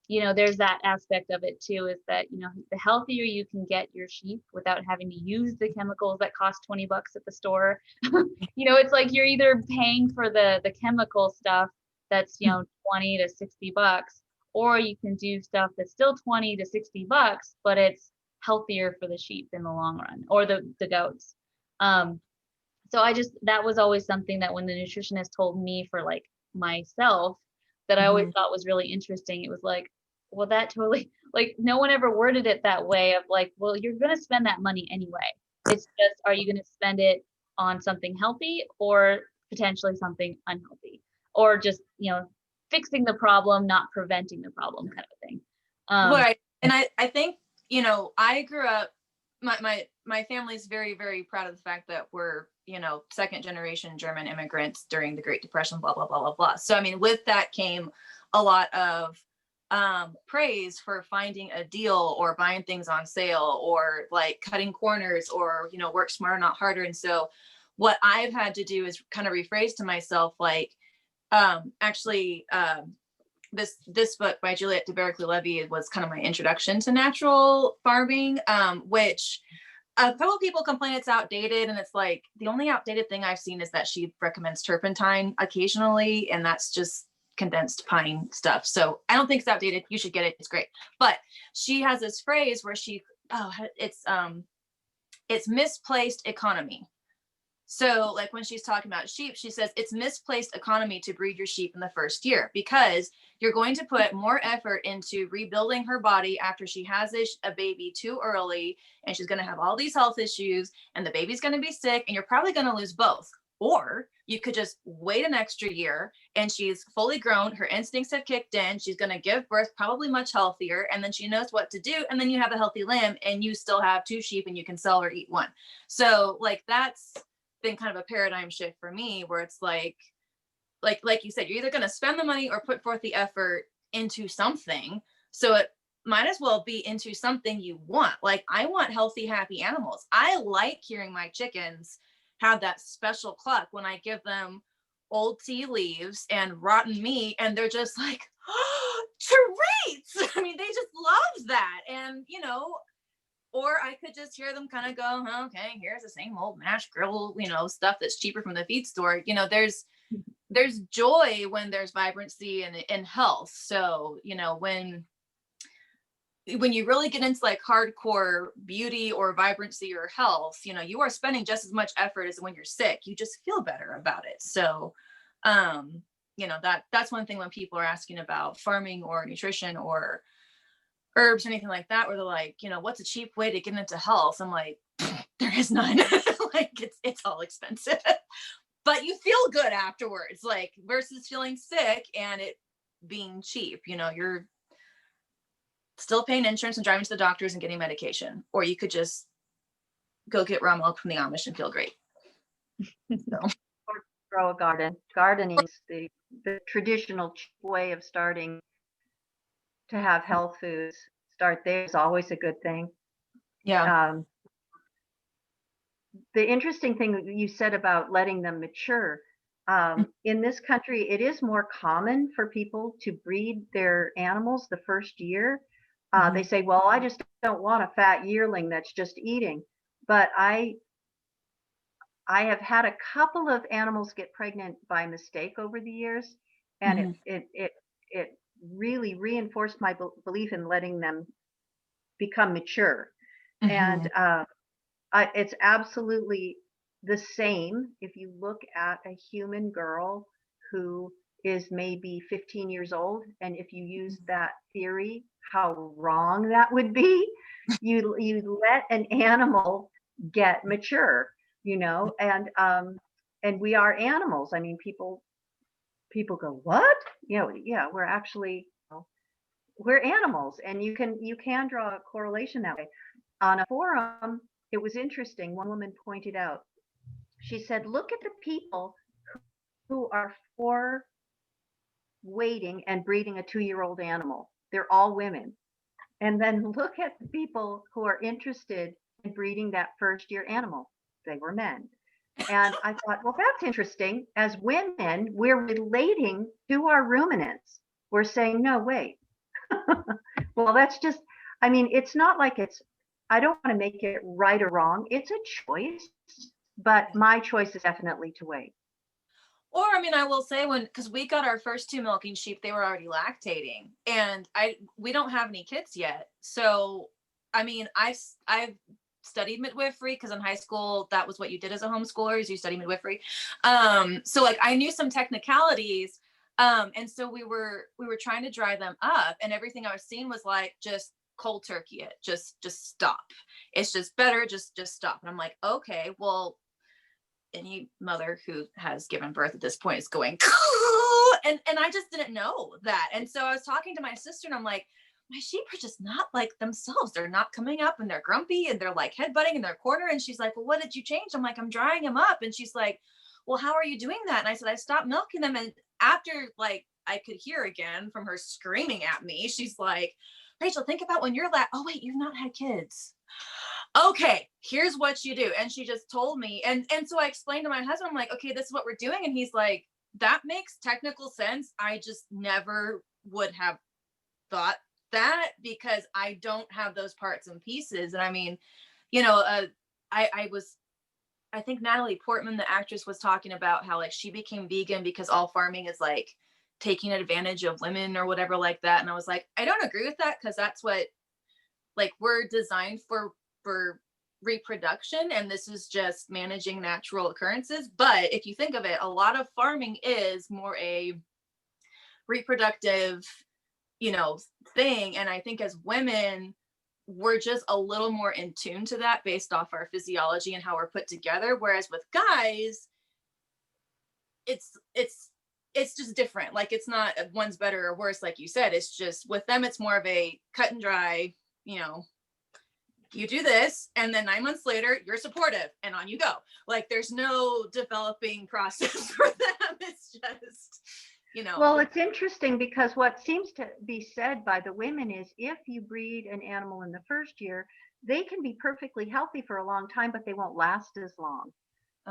There's that aspect of it too, is that, the healthier you can get your sheep without having to use the chemicals that cost $20 at the store. It's like you're either paying for the chemical stuff that's, 20 to 60 bucks, or you can do stuff that's still 20 to 60 bucks, but it's healthier for the sheep in the long run, or the goats. So that was always something that when the nutritionist told me for like myself, that I always thought was really interesting. It was like, well, that totally, like, no one ever worded it that way, of like, well, you're going to spend that money anyway. It's just, are you going to spend it on something healthy or potentially something unhealthy, or just, fixing the problem, not preventing the problem, kind of thing. Right. And I think, I grew up, my family's very, very proud of the fact that we're, second generation German immigrants during the Great Depression, blah, blah, blah, blah, blah. So, I mean, with that came a lot of praise for finding a deal or buying things on sale, or like cutting corners, or, work smarter, not harder. And so what I've had to do is kind of rephrase to myself, like, Actually, this book by Juliette de Berkeley-Levy was kind of my introduction to natural farming, which a couple people complain it's outdated, and it's like the only outdated thing I've seen is that she recommends turpentine occasionally, and that's just condensed pine stuff. So I don't think it's outdated. You should get it. It's great. But she has this phrase where it's misplaced economy. So like when she's talking about sheep, she says it's misplaced economy to breed your sheep in the first year, because you're going to put more effort into rebuilding her body after she has a baby too early, and she's going to have all these health issues, and the baby's going to be sick, and you're probably going to lose both. Or you could just wait an extra year and she's fully grown, her instincts have kicked in, she's going to give birth probably much healthier, and then she knows what to do, and then you have a healthy lamb and you still have 2 sheep and you can sell or eat 1. So like that's been kind of a paradigm shift for me, where it's like you said, you're either going to spend the money or put forth the effort into something. So it might as well be into something you want. Like I want healthy, happy animals. I like hearing my chickens have that special cluck when I give them old tea leaves and rotten meat, and they're just like, oh, treats. I mean, they just love that. And, you know, or I could just hear them kind of go, oh, okay, here's the same old mashed grill, you know, stuff that's cheaper from the feed store. You know, there's joy when there's vibrancy and health. So, you know, when you really get into like hardcore beauty or vibrancy or health, you know, you are spending just as much effort as when you're sick. You just feel better about it. So, you know, that's one thing when people are asking about farming or nutrition or herbs, anything like that, where they're like, you know, what's a cheap way to get into health? I'm like, there is none. Like it's all expensive, but you feel good afterwards, like versus feeling sick and it being cheap. You know, you're still paying insurance and driving to the doctors and getting medication, or you could just go get raw milk from the Amish and feel great. So. Or grow a garden. Gardening's the traditional way of starting to have health foods. Start there is always a good thing. Yeah. The interesting thing that you said about letting them mature, in this country, it is more common for people to breed their animals the first year. They say, well, I just don't want a fat yearling that's just eating. But I have had a couple of animals get pregnant by mistake over the years, and it really reinforced my belief in letting them become mature. And it's absolutely the same if you look at a human girl who is maybe 15 years old, and if you use that theory, how wrong that would be. You let an animal get mature, you know, and we are animals. I mean, people go, what? You know, yeah, we're actually, we're animals, and you can draw a correlation that way. On a forum, it was interesting. One woman pointed out, she said, look at the people who are for waiting and breeding a 2-year-old animal. They're all women. And then look at the people who are interested in breeding that first year animal. They were men. And I thought, well, that's interesting. As women, we're relating to our ruminants. We're saying, no, wait. Well, that's just, I mean, it's not like I don't want to make it right or wrong. It's a choice, but my choice is definitely to wait. Or, I mean, I will say because we got our first 2 milking sheep, they were already lactating, and we don't have any kids yet. So, I mean, I've studied midwifery because in high school, that was what you did as a homeschooler, is you study midwifery. So like I knew some technicalities. And so we were trying to dry them up, and everything I was seeing was like, just cold turkey it, just stop. It's just better, just stop. And I'm like, okay, well, any mother who has given birth at this point is going, and I just didn't know that. And so I was talking to my sister, and I'm like, my sheep are just not like themselves. They're not coming up, and they're grumpy, and they're like headbutting in their corner. And she's like, well, what did you change? I'm like, I'm drying them up. And she's like, well, how are you doing that? And I said, I stopped milking them. And after like I could hear again from her screaming at me, she's like, Rachel, think about when you're oh wait, you've not had kids. Okay, here's what you do. And she just told me. And so I explained to my husband, I'm like, okay, this is what we're doing. And he's like, that makes technical sense. I just never would have thought that because I don't have those parts and pieces. And I mean, you know, I think Natalie Portman, the actress, was talking about how like she became vegan because all farming is like taking advantage of women or whatever like that. And I was like, I don't agree with that, because that's what, like, we're designed for reproduction, and this is just managing natural occurrences. But if you think of it, a lot of farming is more a reproductive, you know, thing. And I think as women, we're just a little more in tune to that based off our physiology and how we're put together. Whereas with guys, it's just different. Like, it's not one's better or worse, like you said. It's just with them, it's more of a cut and dry, you know, you do this, and then 9 months later, you're supportive, and on you go. Like, there's no developing process for them. It's just, you know. Well, it's interesting because what seems to be said by the women is if you breed an animal in the first year, they can be perfectly healthy for a long time, but they won't last as long.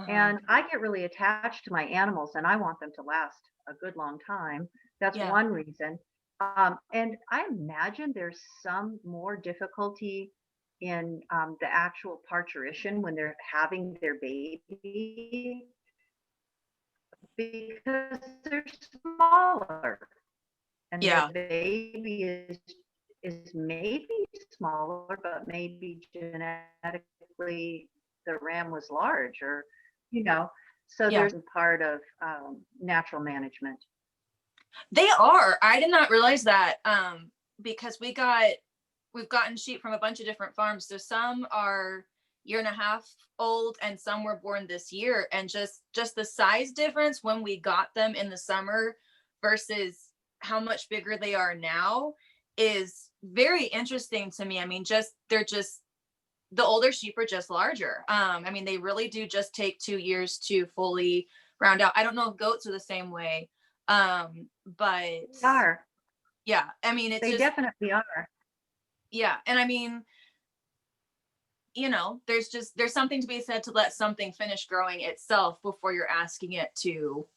And I get really attached to my animals and I want them to last a good long time. That's one reason. And I imagine there's some more difficulty in the actual parturition when they're having their baby, because they're smaller and the baby is maybe smaller, but maybe genetically the ram was large, or you know, so there's a part of natural management. They are. I did not realize that, because we've gotten sheep from a bunch of different farms. So some are 1.5 years old and some were born this year. And just the size difference when we got them in the summer versus how much bigger they are now is very interesting to me. I mean, the older sheep are just larger. I mean, they really do just take 2 years to fully round out. I don't know if goats are the same way. But they are. Yeah, I mean, they definitely are. Yeah, and I mean, you know, there's something to be said to let something finish growing itself before you're asking it to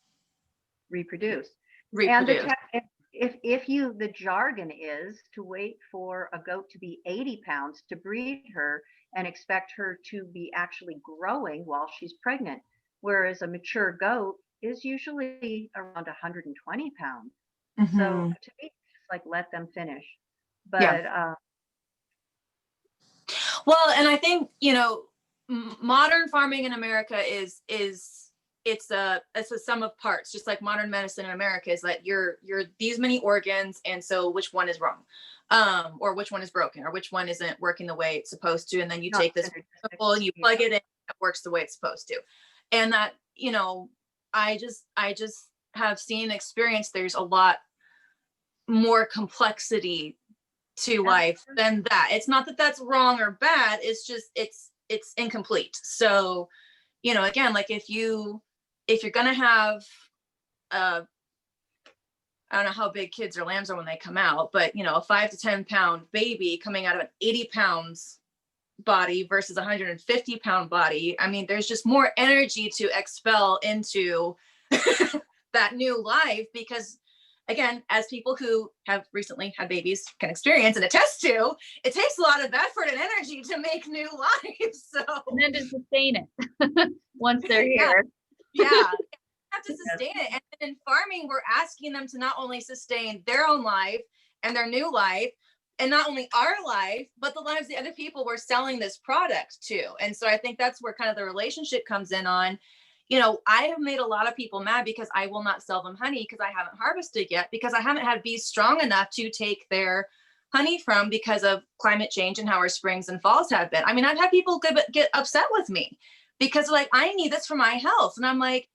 reproduce. And the jargon is to wait for a goat to be 80 pounds to breed her and expect her to be actually growing while she's pregnant, whereas a mature goat is usually around 120 pounds. So to me, it's like, let them finish. But well, and I think, you know, modern farming in America is it's a sum of parts, just like modern medicine in America is that you're these many organs, and so which one is wrong, or which one is broken, or which one isn't working the way it's supposed to, and then you take this and you plug it in, it works the way it's supposed to. And that, you know, I just have seen and experienced there's a lot more complexity to life than that. It's not that that's wrong or bad, it's just it's incomplete. So, you know, again, like if you're gonna have I don't know how big kids or lambs are when they come out, but you know, a 5 to 10 pound baby coming out of an 80 pounds body versus 150 pound body, I mean, there's just more energy to expel into that new life, because again, as people who have recently had babies can experience and attest to, it takes a lot of effort and energy to make new lives. So, and then to sustain it once they're here. Yeah, have to sustain it. And in farming, we're asking them to not only sustain their own life and their new life, and not only our life, but the lives of the other people we're selling this product to. And so I think that's where kind of the relationship comes in on, you know, I have made a lot of people mad because I will not sell them honey because I haven't harvested yet, because I haven't had bees strong enough to take their honey from because of climate change and how our springs and falls have been. I mean, I've had people get upset with me because like, I need this for my health. And I'm like,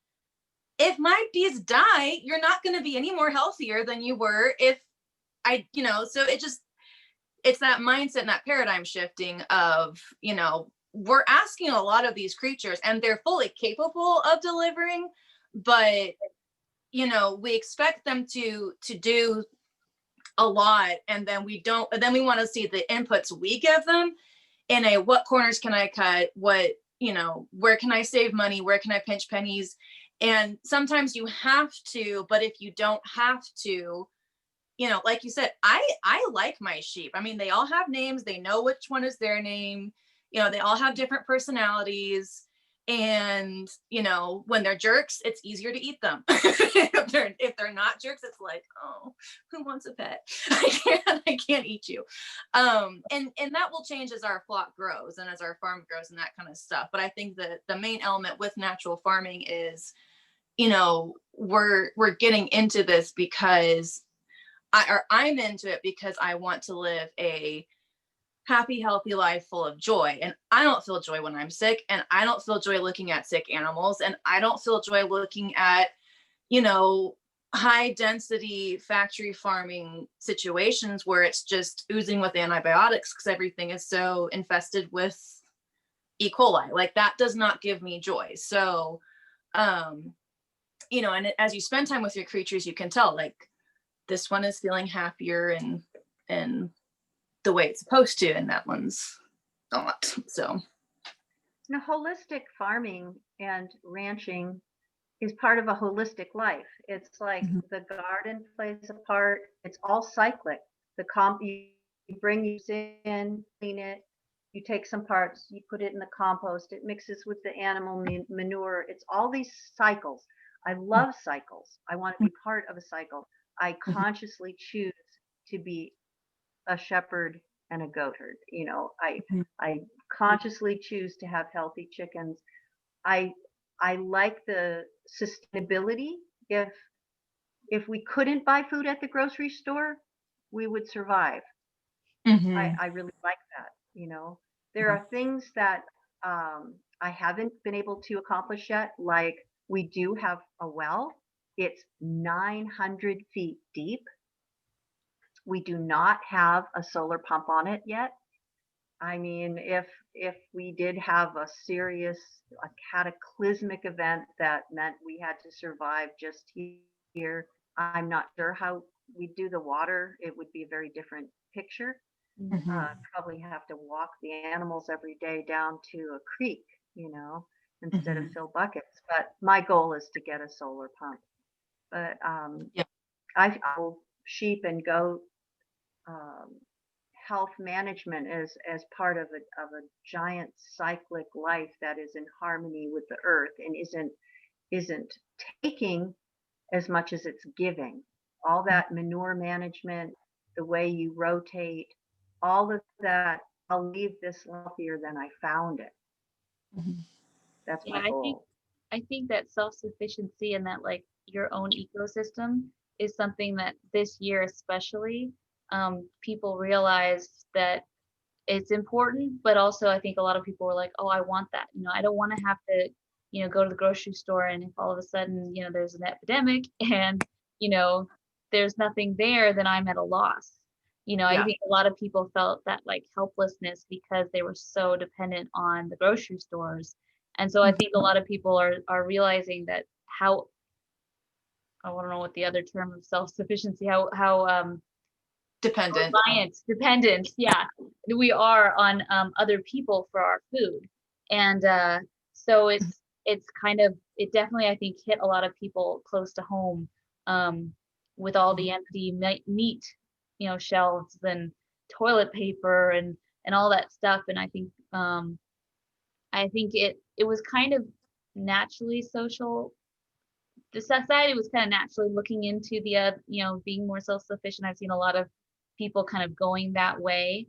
if my bees die, you're not going to be any more healthier than you were if you know, so it's that mindset and that paradigm shifting of, you know, we're asking a lot of these creatures and they're fully capable of delivering, but you know, we expect them to do a lot, and then we don't, and then we want to see the inputs we give them in a what corners can I cut, what, you know, where can I save money, where can I pinch pennies, And sometimes you have to, but if you don't have to, you know, like you said, I like my sheep. I mean, they all have names. They know which one is their name. You know, they all have different personalities. And, you know, when they're jerks, it's easier to eat them. If they're not jerks, it's like, oh, who wants a pet? I can't eat you. And that will change as our flock grows and as our farm grows and that kind of stuff. But I think that the main element with natural farming is, you know, we're getting into this because I'm into it because I want to live a happy, healthy life full of joy. And I don't feel joy when I'm sick. And I don't feel joy looking at sick animals. And I don't feel joy looking at, you know, high density factory farming situations where it's just oozing with antibiotics because everything is so infested with E. coli. Like that does not give me joy. So, you know, and as you spend time with your creatures, you can tell like this one is feeling happier and the way it's supposed to, and that one's not. So Now, holistic farming and ranching is part of a holistic life. It's like the garden plays a part. It's all cyclic. You bring these in, clean it. You take some parts, you put it in the compost. It mixes with the animal manure. It's all these cycles. I love cycles. I want to be part of a cycle. I consciously choose to be a shepherd and a goat herd. You know, I consciously choose to have healthy chickens. I I like the sustainability. If we couldn't buy food at the grocery store, we would survive. I really like that. You know, there are things that I haven't been able to accomplish yet. Like we do have a well. It's 900 feet deep. We do not have a solar pump on it yet. I mean, if we did have a cataclysmic event that meant we had to survive just here, I'm not sure how we do the water. It would be a very different picture. Probably have to walk the animals every day down to a creek, you know, instead of fill buckets. But my goal is to get a solar pump. But yeah. I sheep and goat um, health management as part of a giant cyclic life that is in harmony with the earth and isn't taking as much as it's giving. All that manure management, the way you rotate, all of that, I'll leave this healthier than I found it. That's Yeah, my goal. I think that self-sufficiency and that like your own ecosystem is something that this year especially people realized that it's important, but also I think a lot of people were like, oh, I want that. You know, I don't want to have to, you know, go to the grocery store and if all of a sudden, you know, there's an epidemic and, you know, there's nothing there, then I'm at a loss. You know, I Yeah. think a lot of people felt that like helplessness because they were so dependent on the grocery stores. And so I think a lot of people are realizing that how I don't know what the other term of self-sufficiency, how Dependent. dependent, yeah, we are on other people for our food. And so it's kind of, it definitely, I think, hit a lot of people close to home with all the empty meat, you know, shelves and toilet paper and all that stuff. And I think it was kind of naturally social. The society was kind of naturally looking into the you know, being more self-sufficient. I've seen a lot of people kind of going that way,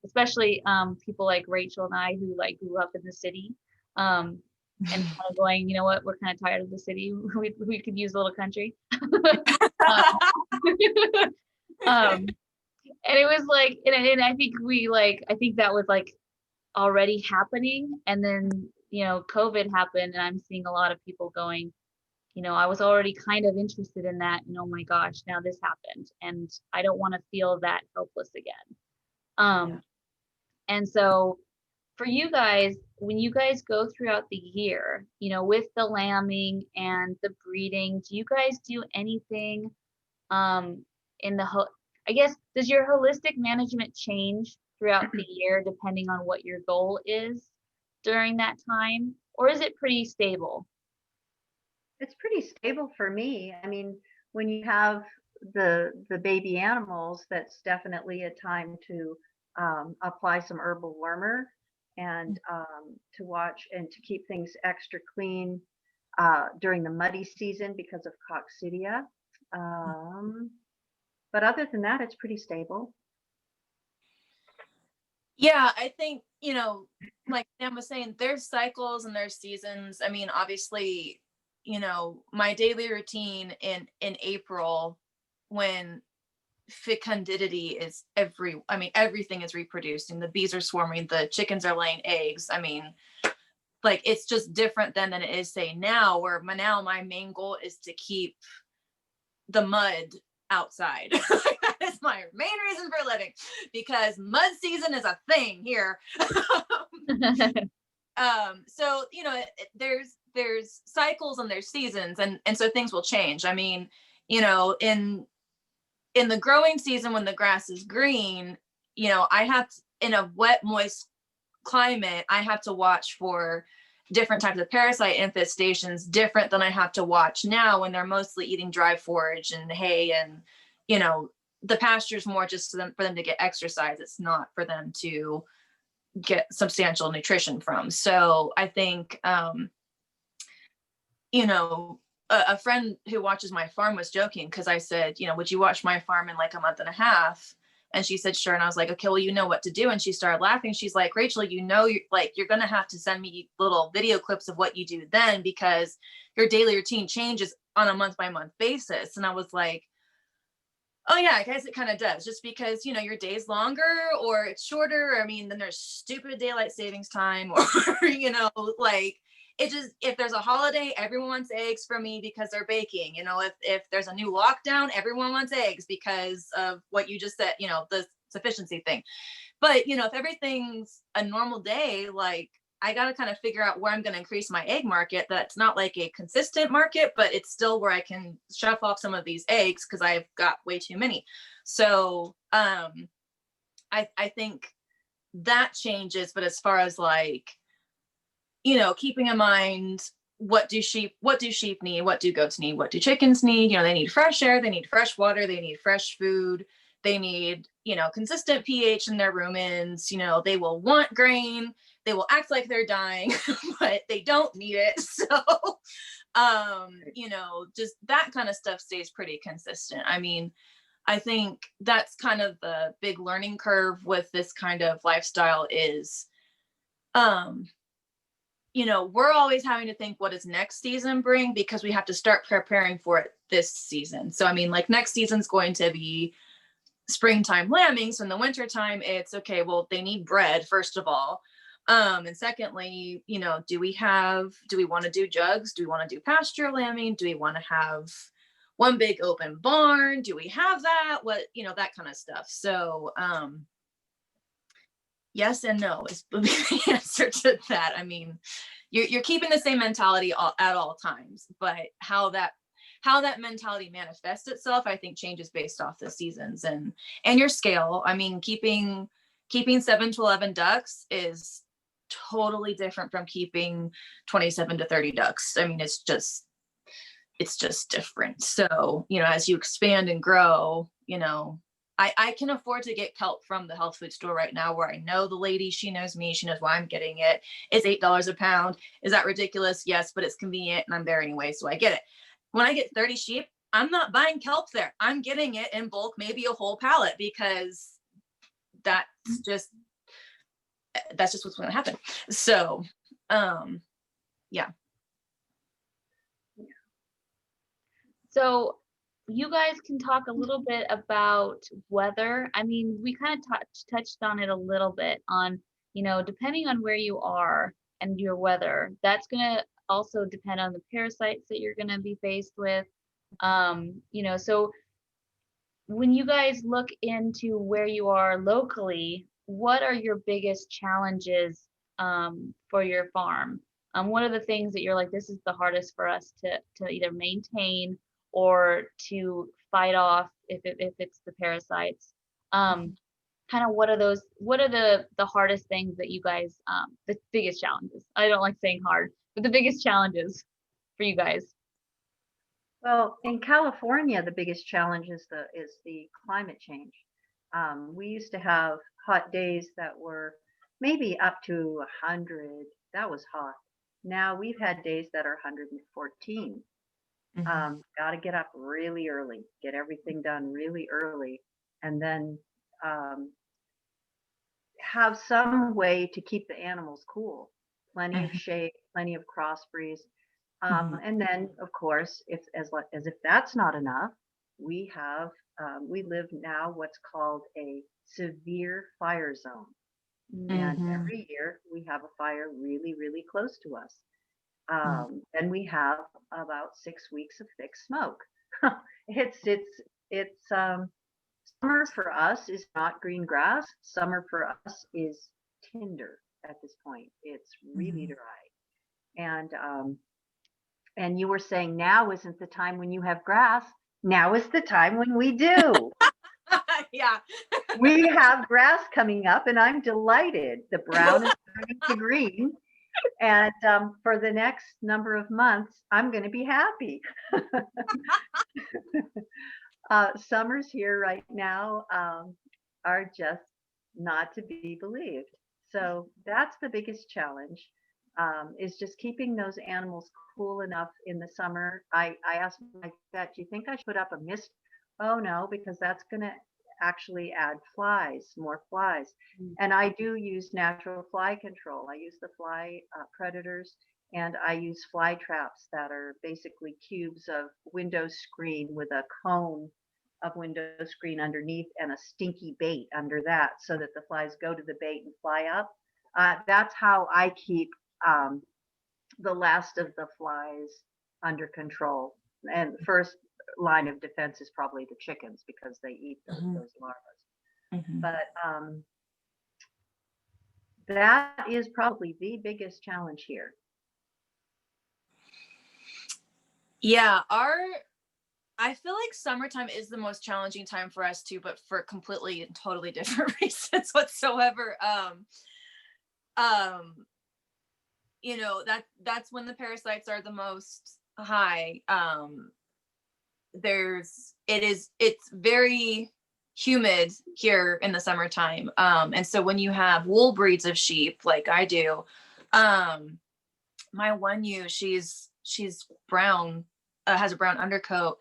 especially people like Rachel and I who like grew up in the city, and kind of going, you know what, we're kind of tired of the city. We could use a little country. um, um, and it was like, and I think I think that was like already happening, and then you know COVID happened, and I'm seeing a lot of people going, you know, I was already kind of interested in that, and oh my gosh, now this happened, and I don't want to feel that helpless again. Yeah. And so for you guys, when you guys go throughout the year, you know, with the lambing and the breeding, do you guys do anything um in the I guess, does your holistic management change throughout the year depending on what your goal is during that time, or is it pretty stable? It's pretty stable for me. I mean, when you have the baby animals, that's definitely a time to apply some herbal warmer and to watch and to keep things extra clean during the muddy season because of coccidia. Um, but other than that, it's pretty stable. Yeah, I think, like Sam was saying, there's cycles and there's seasons. I mean, obviously, my daily routine in April, when fecundity is everything is reproducing. The bees are swarming, the chickens are laying eggs. I mean, like, it's just different than it is, say, now, where now my main goal is to keep the mud outside. That is my main reason for living, because mud season is a thing here. So there's cycles and there's seasons, and so things will change. I mean, in the growing season, when the grass is green, I have to, in a wet, moist climate, I have to watch for different types of parasite infestations, different than I have to watch now when they're mostly eating dry forage and hay, and the pasture's more just for them to get exercise. It's not for them to get substantial nutrition from. So I think a friend who watches my farm was joking, because I said, would you watch my farm in like a month and a half? And she said, sure. And I was like, okay, well, you know what to do. And she started laughing. She's like, Rachel, you're going to have to send me little video clips of what you do then, because your daily routine changes on a month by month basis. And I was like, oh yeah, I guess it kind of does, just because, your day's longer or it's shorter. I mean, then there's stupid daylight savings time, or, like, it just, if there's a holiday, everyone wants eggs from me because they're baking. If there's a new lockdown, everyone wants eggs because of what you just said, the sufficiency thing. But, if everything's a normal day, like, I got to kind of figure out where I'm going to increase my egg market. That's not like a consistent market, but it's still where I can shove off some of these eggs, because I've got way too many. So I think that changes. But as far as like, keeping in mind, what do sheep need? What do goats need? What do chickens need? They need fresh air, they need fresh water, they need fresh food, they need, consistent pH in their rumens. They will want grain, they will act like they're dying, but they don't need it. So, just that kind of stuff stays pretty consistent. I mean, I think that's kind of the big learning curve with this kind of lifestyle is, we're always having to think, what does next season bring? Because we have to start preparing for it this season. So, I mean, like, next season's going to be springtime lambing. So in the wintertime, it's okay, well, they need bread, first of all. And secondly, do we want to do jugs? Do we want to do pasture lambing? Do we want to have one big open barn? Do we have that? What, that kind of stuff. So, yes and no is the answer to that. I mean, you're keeping the same mentality at all times, but how that mentality manifests itself, I think, changes based off the seasons and your scale. I mean, keeping 7 to 11 ducks is totally different from keeping 27 to 30 ducks. I mean, it's just different. So, as you expand and grow, I can afford to get kelp from the health food store right now, where I know the lady, she knows me, she knows why I'm getting it. It's $8 a pound. Is that ridiculous? Yes, but it's convenient and I'm there anyway, so I get it. When I get 30 sheep, I'm not buying kelp there. I'm getting it in bulk, maybe a whole pallet, because that's just what's going to happen. So, yeah. So you guys can talk a little bit about weather. I mean, we kind of touched on it a little bit on, depending on where you are and your weather, that's going to also depend on the parasites that you're going to be faced with. So when you guys look into where you are locally, what are your biggest challenges for your farm? What are the things that you're like, this is the hardest for us to either maintain or to fight off if it's the parasites? Kind of what are the hardest things that you guys, the biggest challenges? I don't like saying hard, but the biggest challenges for you guys. Well, in California, the biggest challenge is the climate change. We used to have hot days that were maybe up to 100. That was hot. Now we've had days that are 114. Mhm. Got to get up really early, get everything done really early, and then um, have some way to keep the animals cool. Plenty of Mhm. shade, plenty of cross breeze. Mhm. And then, of course, if as if that's not enough, we live now what's called a severe fire zone, and Mhm. every year we have a fire really, really close to us. Mhm. Then we have about 6 weeks of thick smoke. It's summer for us is not green grass. Summer for us is tinder at this point. It's really Mhm. dry. And you were saying now isn't the time when you have grass. Now is the time when we do. Yeah. We have grass coming up, and I'm delighted. The brown is turning to green. And for the next number of months, I'm going to be happy. Summers here right now are just not to be believed. So that's the biggest challenge, is just keeping those animals cool enough in the summer. I asked my vet, do you think I should put up a mist? Oh no, because that's going to actually add flies, more flies. And I do use natural fly control. I use the fly predators, and I use fly traps that are basically cubes of window screen with a cone of window screen underneath and a stinky bait under that so that the flies go to the bait and fly up. That's how I keep um, the last of the flies under control. And first line of defense is probably the chickens because they eat Mhm. those larvae. Mhm. But that is probably the biggest challenge here. Yeah, I feel like summertime is the most challenging time for us too, but for completely and totally different reasons whatsoever. Um, that's when the parasites are the most high. It's very humid here in the summertime. And so when you have wool breeds of sheep like I do, um, my one ewe, she's brown, has a brown undercoat.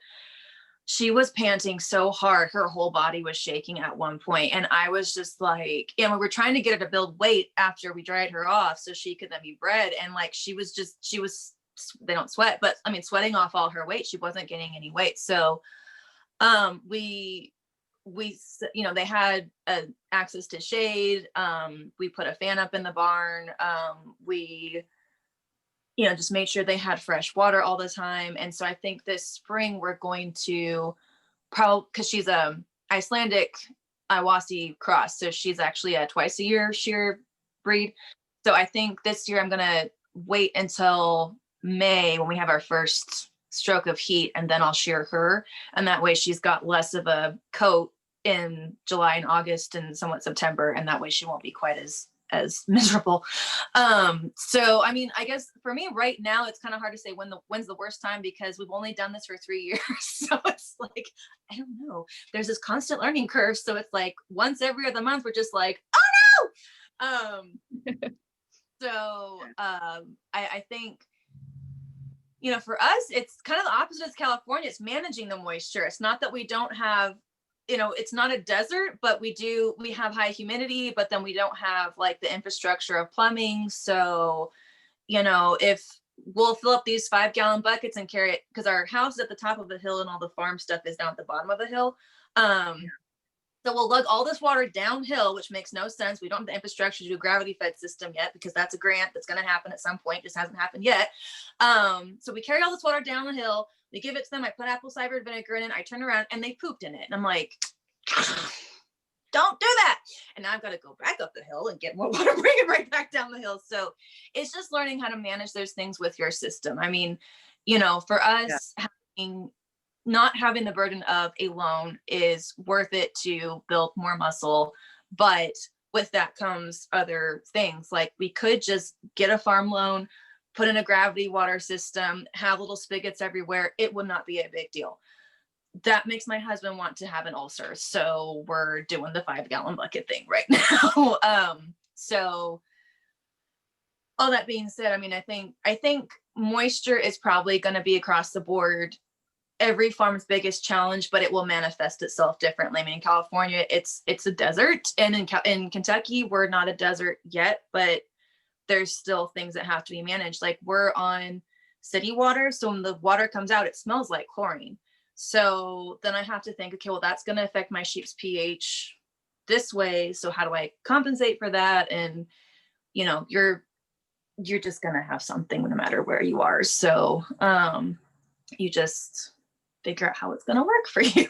She was panting so hard, her whole body was shaking at one point, and I was just like, and we were trying to get her to build weight after we dried her off so she could then be bred, and like she was they don't sweat, but I mean sweating off all her weight, she wasn't gaining any weight. So we they had access to shade. We put a fan up in the barn. We just made sure they had fresh water all the time. And so I think this spring we're going to probably, because she's a Icelandic Iwasi cross, so she's actually a twice a year shear breed. So I think this year I'm gonna wait until May when we have our first stroke of heat, and then I'll shear her, and that way she's got less of a coat in July and August and somewhat September, and that way she won't be quite as miserable. So I mean, I guess for me right now it's kind of hard to say when's the worst time, because we've only done this for 3 years. So it's like, I don't know, there's this constant learning curve, so it's like once every other month we're just like, oh no. I think for us it's kind of the opposite as California. It's managing the moisture. It's not that we don't have, it's not a desert, but we have high humidity, but then we don't have like the infrastructure of plumbing. So, if we'll fill up these 5-gallon buckets and carry it, because our house is at the top of a hill and all the farm stuff is down at the bottom of the hill. So we'll lug all this water downhill, which makes no sense. We don't have the infrastructure to do a gravity fed system yet, because that's a grant that's going to happen at some point. Just hasn't happened yet. So we carry all this water down the hill. We give it to them. I put apple cider vinegar in it. I turn around and they pooped in it. And I'm like, don't do that. And now I've got to go back up the hill and get more water, bring it right back down the hill. So it's just learning how to manage those things with your system. I mean, for Yeah. us, not having the burden of a loan is worth it to build more muscle. But with that comes other things. Like we could just get a farm loan, put in a gravity water system, have little spigots everywhere, it would not be a big deal. That makes my husband want to have an ulcer. So we're doing the 5-gallon bucket thing right now. So all that being said, I mean, I think moisture is probably going to be across the board every farm's biggest challenge, but it will manifest itself differently. I mean, in California, it's a desert, and in Kentucky, we're not a desert yet, but there's still things that have to be managed. Like, we're on city water, so when the water comes out, it smells like chlorine. So then I have to think, okay, well, that's going to affect my sheep's pH this way. So how do I compensate for that? And you're just going to have something no matter where you are. So you just figure out how it's going to work for you.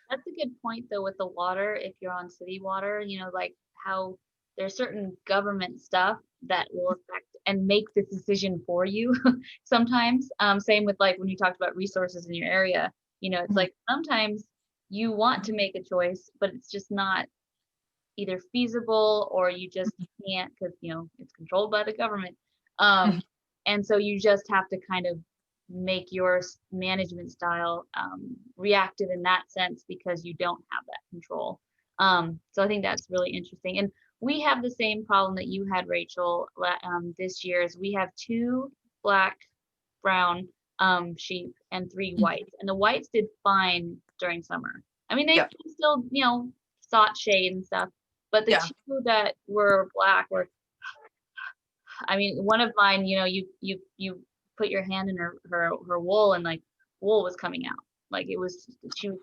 That's a good point, though, with the water. If you're on city water, like how there's certain government stuff that will affect and make this decision for you sometimes. Same with, like, when you talked about resources in your area, it's like sometimes you want to make a choice, but it's just not either feasible, or you just can't because, it's controlled by the government. And so you just have to kind of make your management style reactive in that sense, because you don't have that control. So I think that's really interesting. And we have the same problem that you had, Rachel, this year. Is we have 2 black, brown sheep and 3 whites, and the whites did fine during summer. I mean, they still, sought shade and stuff, but the 2 that were black were, I mean, one of mine, you put your hand in her wool, and like wool was coming out. Like, she was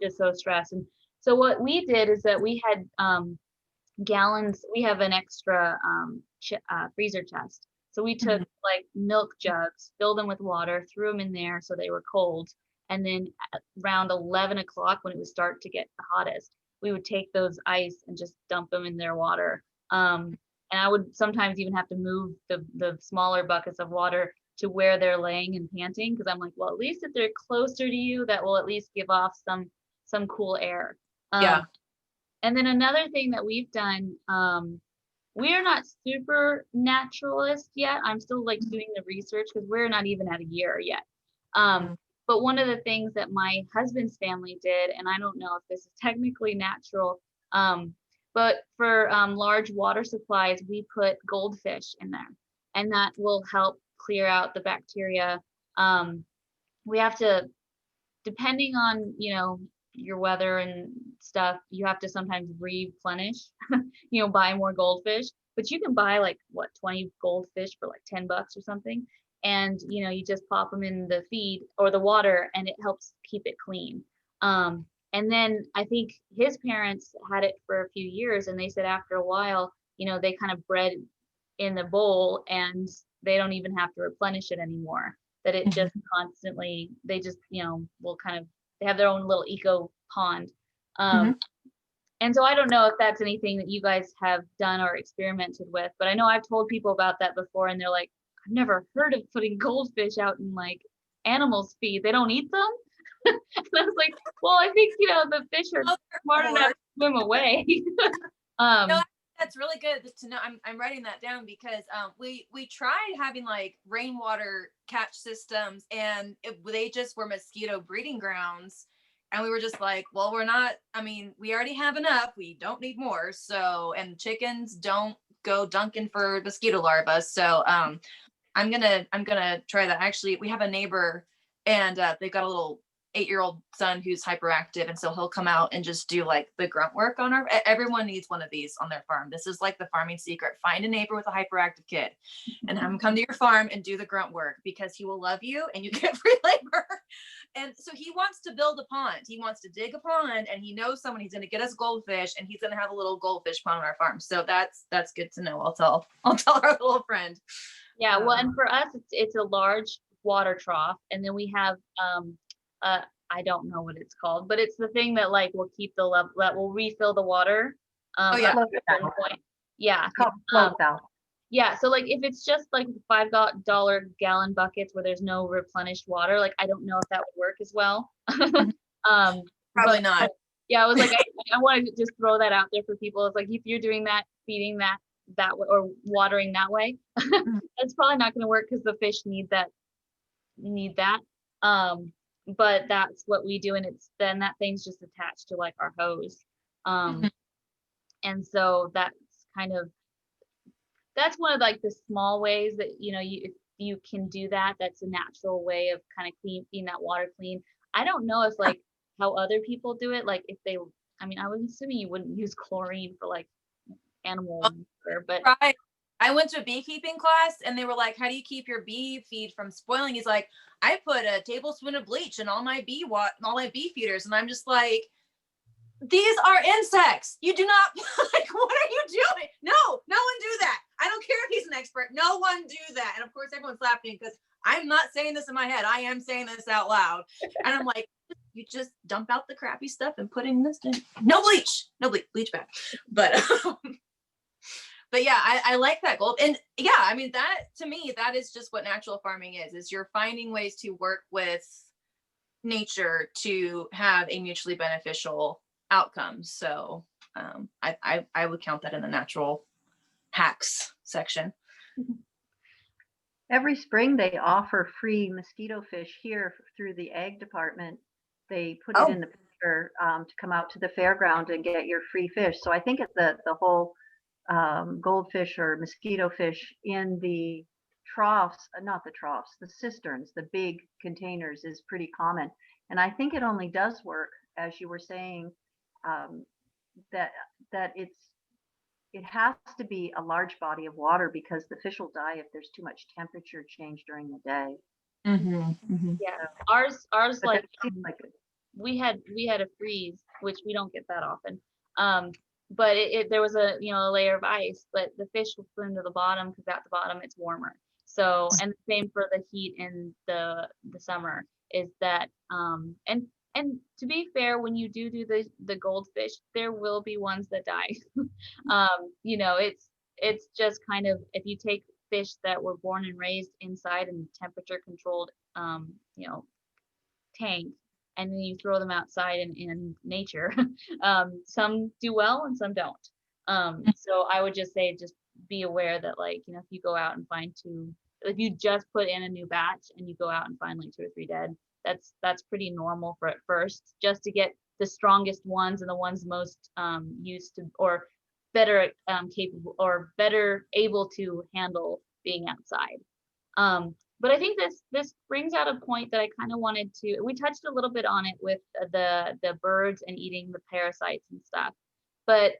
just so stressed. And so what we did is that we had gallons. We have an extra freezer chest. So we took like milk jugs, filled them with water, threw them in there so they were cold. And then around 11 o'clock, when it would start to get the hottest, we would take those ice and just dump them in their water. And I would sometimes even have to move the smaller buckets of water to where they're laying and panting, because I'm like, well, at least if they're closer to you, that will at least give off some cool air. And then another thing that we've done, we are not super naturalist yet. I'm still like doing the research because we're not even at a year yet. But one of the things that my husband's family did, and I don't know if this is technically natural, but for large water supplies, we put goldfish in there, and that will help clear out the bacteria. We have to, depending on, your weather and stuff, you have to sometimes replenish, buy more goldfish, but you can buy like 20 goldfish for like $10 or something. And, you just pop them in the feed or the water, and it helps keep it clean. And then I think his parents had it for a few years, and they said after a while, they kind of bred in the bowl, and they don't even have to replenish it anymore. That it just constantly, they just, will kind of, they have their own little eco pond. And so I don't know if that's anything that you guys have done or experimented with, but I know I've told people about that before, and they're like, I've never heard of putting goldfish out in like animals' feed. They don't eat them? And I was like, well, I think, the fish are smart enough to swim away. No, that's really good to know. I'm writing that down because we tried having like rainwater catch systems, and they just were mosquito breeding grounds. And we were just like, well, we already have enough. We don't need more. So, and chickens don't go dunking for mosquito larvae. So I'm gonna try that. Actually, we have a neighbor, and they've got a little 8-year-old son who's hyperactive, and so he'll come out and just do like the grunt work on everyone needs one of these on their farm. This is like the farming secret. Find a neighbor with a hyperactive kid and have him come to your farm and do the grunt work, because he will love you and you get free labor. And so he wants to build a pond. He wants to dig a pond, and he knows someone. He's going to get us goldfish, and he's going to have a little goldfish pond on our farm. So that's good to know. I'll tell our little friend. Yeah, well, and for us, it's a large water trough, and then we have I don't know what it's called, but it's the thing that like will keep the level, that will refill the water. Float valve. Yeah. It's called float valve. Yeah, so like if it's just like $5 gallon buckets where there's no replenished water, like I don't know if that would work as well. Probably not. Yeah, I was like, I wanted to just throw that out there for people. It's like, if you're doing that, feeding that that way, or watering that way. That's probably not going to work because the fish need that. But that's what we do, and it's then that thing's just attached to like our hose. And so that's one of like the small ways that you can do that. That's a natural way of kind of keeping that water clean. I don't know if like how other people do it, like if they, I mean, I was assuming you wouldn't use chlorine for like animal water, but right. I went to a beekeeping class and they were like, how do you keep your bee feed from spoiling? He's like, I put a tablespoon of bleach in all my bee feeders. And I'm just like, these are insects. You do not like, what are you doing? No one do that. I don't care if he's an expert. No one do that. And of course everyone's laughing because I'm not saying this in my head. I am saying this out loud. And I'm like, you just dump out the crappy stuff and put in this. No bleach back. But yeah, I like that goal. And yeah, I mean, that to me, that is just what natural farming is you're finding ways to work with nature to have a mutually beneficial outcome. So I would count that in the natural hacks section. Every spring they offer free mosquito fish here through the egg department. They put it in the picture to come out to the fairground and get your free fish. So I think it's the whole goldfish or mosquito fish in the troughs, not the troughs, the cisterns, the big containers is pretty common. And I think it only does work, as you were saying, that it has to be a large body of water because the fish will die if there's too much temperature change during the day. Yeah, ours But like, like we had a freeze, which we don't get that often. But there was a layer of ice, but the fish will swim to the bottom because at the bottom it's warmer. So, and the same for the heat in the summer is that and to be fair, when you do the goldfish, there will be ones that die. It's just kind of, if you take fish that were born and raised inside in temperature controlled tank, and then you throw them outside in nature, some do well and some don't. So I would just say, just be aware that, like, if you go out and find if you just put in a new batch and you go out and find like 2 or 3 dead, that's pretty normal for at first, just to get the strongest ones and the ones most used to, or better capable, or better able to handle being outside. But I think this brings out a point that I kind of wanted to, we touched a little bit on it with the birds and eating the parasites and stuff. But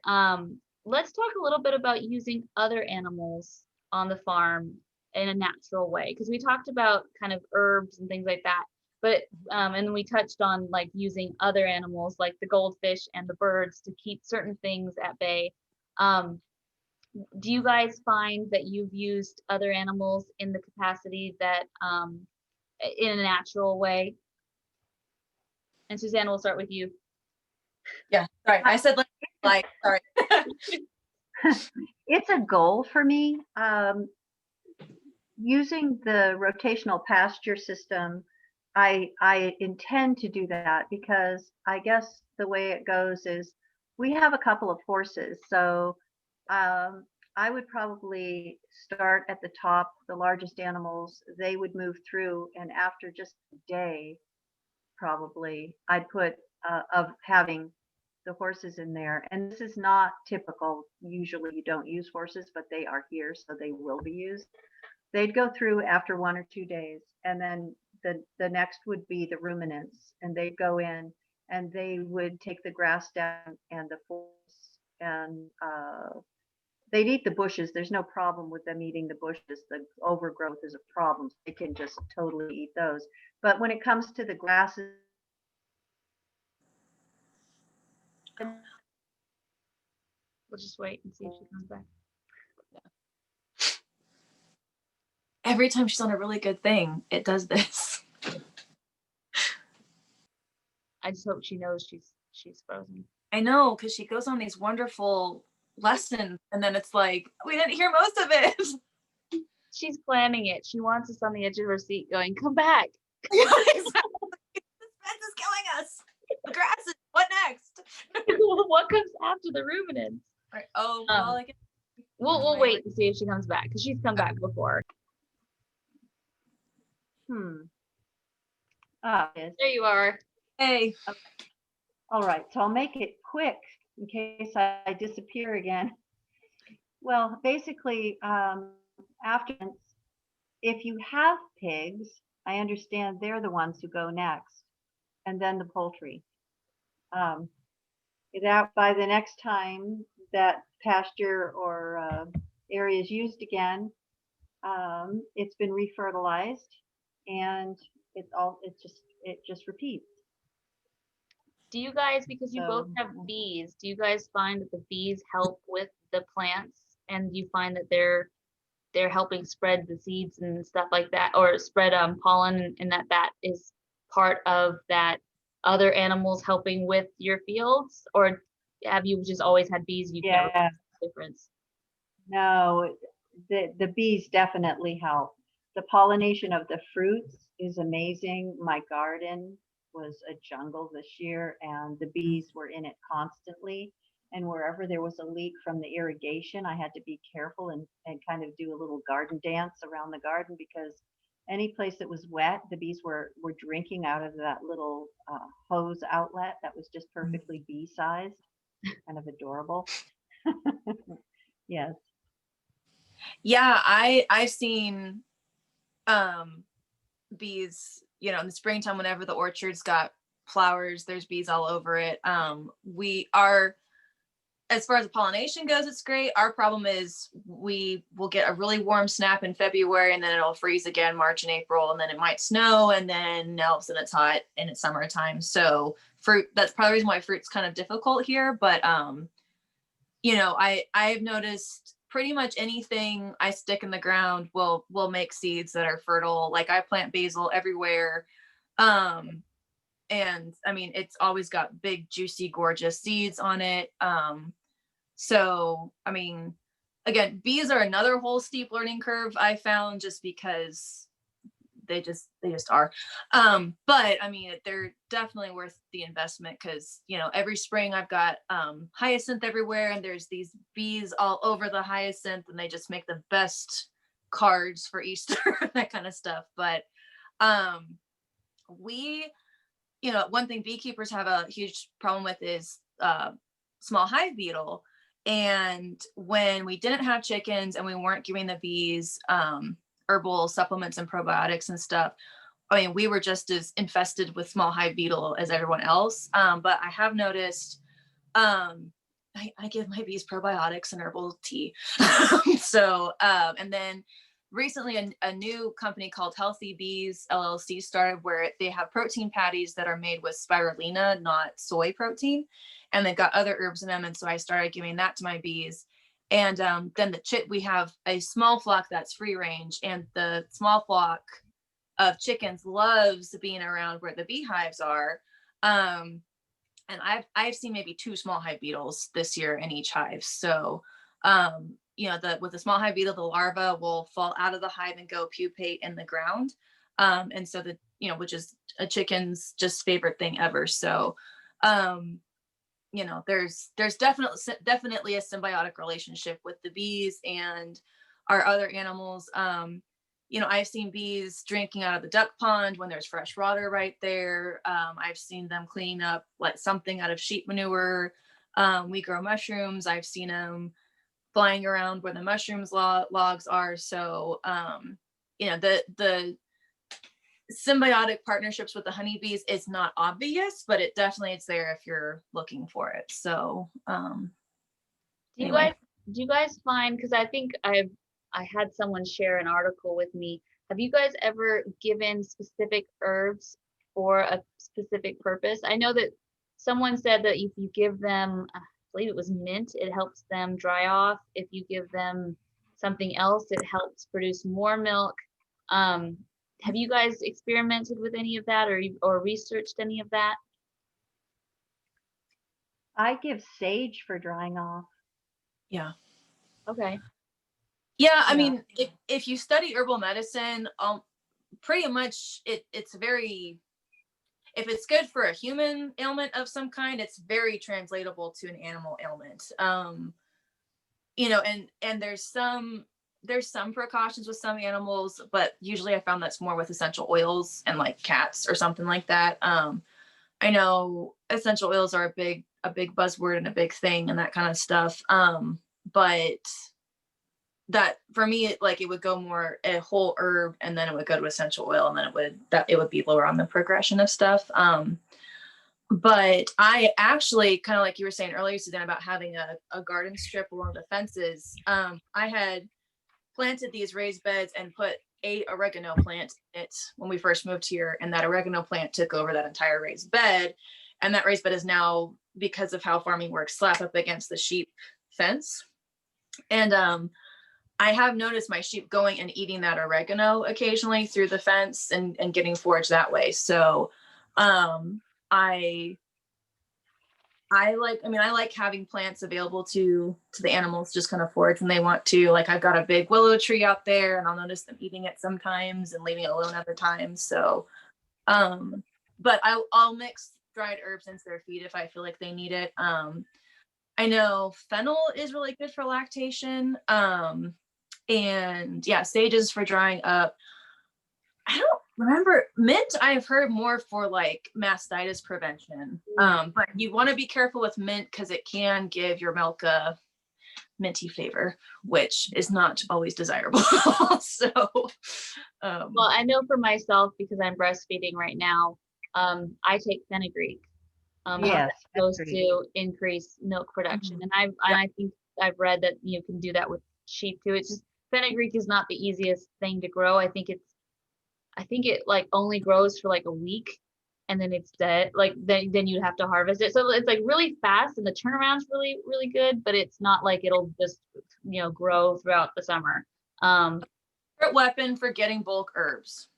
let's talk a little bit about using other animals on the farm in a natural way, because we talked about kind of herbs and things like that. But and we touched on like using other animals like the goldfish and the birds to keep certain things at bay. Do you guys find that you've used other animals in the capacity that in a natural way? And Suzanne, we'll start with you. Yeah, sorry, I said like sorry. It's a goal for me. Using the rotational pasture system, I intend to do that because I guess the way it goes is we have a couple of horses. So I would probably start at the top, the largest animals, they would move through, and after just a day, probably I'd put of having the horses in there. And this is not typical. Usually you don't use horses, but they are here, so they will be used. They'd go through after 1 or 2 days, and then the next would be the ruminants, and they'd go in and they would take the grass down and the forest, and they'd eat the bushes. There's no problem with them eating the bushes. The overgrowth is a problem. They can just totally eat those. But when it comes to the grasses, We'll just wait and see if she comes back. Every time she's on a really good thing, it does this. I just hope she knows she's frozen. I know, because she goes on these wonderful lessons, and then it's like, we didn't hear most of it. She's planning it. She wants us on the edge of her seat going, come back. Yeah, exactly. This fence is killing us. The grass what next? What comes after the ruminants? Right. Oh, well, I guess We'll wait to see if she comes back because she's come back before. Yes. There you are. Hey. All right, so I'll make it quick in case I disappear again. Well, basically, after, if you have pigs, I understand they're the ones who go next, and then the poultry. That by the next time that pasture or area is used again, it's been refertilized, and it just repeats. Do you guys, because you both So have bees, do you guys find that the bees help with the plants, and do you find that they're helping spread the seeds and stuff like that, or spread pollen, and that is part of that other animals helping with your fields, or have you just always had bees and you can't yeah, really see the difference? no, the bees definitely help. The pollination of the fruits is amazing. My garden was a jungle this year, and the bees were in it constantly. And wherever there was a leak from the irrigation, I had to be careful and kind of do a little garden dance around the garden, because any place that was wet, the bees were drinking out of that little hose outlet that was just perfectly bee sized, kind of adorable. Yes. Yeah, I've seen bees, you know, in the springtime whenever the orchard's got flowers, there's bees all over it. We are, as far as the pollination goes, it's great. Our problem is we will get a really warm snap in February, and then it'll freeze again March and April, and then it might snow, and then now all of a sudden it's hot and it's summertime. So fruit, that's probably the reason why fruit's kind of difficult here. But you know, I've noticed pretty much anything I stick in the ground will make seeds that are fertile. Like I plant basil everywhere. And I mean, it's always got big, juicy, gorgeous seeds on it. So, I mean, again, bees are another whole steep learning curve I found, just because they just are. But I mean, they're definitely worth the investment, because, you know, every spring I've got hyacinth everywhere, and there's these bees all over the hyacinth, and they just make the best cards for Easter, that kind of stuff. But we, you know, one thing beekeepers have a huge problem with is small hive beetle. And when we didn't have chickens and we weren't giving the bees herbal supplements and probiotics and stuff, I mean, we were just as infested with small hive beetle as everyone else. But I have noticed I give my bees probiotics and herbal tea. So, and then recently a new company called Healthy Bees LLC started, where they have protein patties that are made with spirulina, not soy protein. And they've got other herbs in them. And so I started giving that to my bees. And then we have a small flock that's free range, and the small flock of chickens loves being around where the beehives are. And I've seen maybe 2 small hive beetles this year in each hive. So, you know, with the small hive beetle, the larva will fall out of the hive and go pupate in the ground. And so you know, which is a chicken's just favorite thing ever. So, you know, there's definitely a symbiotic relationship with the bees and our other animals. You know, I've seen bees drinking out of the duck pond when there's fresh water right there. I've seen them cleaning up like something out of sheep manure. We grow mushrooms. I've seen them flying around where the mushrooms logs are. So, you know, the symbiotic partnerships with the honeybees is not obvious, but it definitely is there if you're looking for it. So, do you guys find, because I think I had someone share an article with me, have you guys ever given specific herbs for a specific purpose? I know that someone said that if you give them, I believe it was mint, it helps them dry off. If you give them something else, it helps produce more milk. Have you guys experimented with any of that, or researched any of that? I give sage for drying off. yeah. Okay. Yeah, I mean, if you study herbal medicine, pretty much it's very, if it's good for a human ailment of some kind, it's very translatable to an animal ailment. and there's some precautions with some animals, but usually I found that's more with essential oils and like cats or something like that. I know essential oils are a big buzzword and a big thing and that kind of stuff. But that for me, it would go more a whole herb, and then it would go to essential oil, and then it would be lower on the progression of stuff. But I actually, kind of like you were saying earlier, Suzanne, about having a garden strip along the fences. I had planted these raised beds and put a oregano plant in it when we first moved here, and that oregano plant took over that entire raised bed. And that raised bed is now, because of how farming works, slap up against the sheep fence. And I have noticed my sheep going and eating that oregano occasionally through the fence and getting forage that way. So I like having plants available to the animals, just kind of forage when they want to. Like, I've got a big willow tree out there, and I'll notice them eating it sometimes and leaving it alone other times. So, but I'll mix dried herbs into their feed if I feel like they need it. I know fennel is really good for lactation. And yeah, sages for drying up. I don't remember mint. I've heard more for like mastitis prevention. But you want to be careful with mint because it can give your milk a minty flavor, which is not always desirable. So, well, I know for myself, because I'm breastfeeding right now, I take fenugreek. Yes, Supposed agreed. to increase milk production, and I think I've read that you can do that with sheep too. It's just fenugreek is not the easiest thing to grow. I think it like only grows for like a week, and then it's dead. Like then you have to harvest it. So it's like really fast, and the turnaround's really really good, but it's not like it'll just grow throughout the summer. Favorite weapon for getting bulk herbs: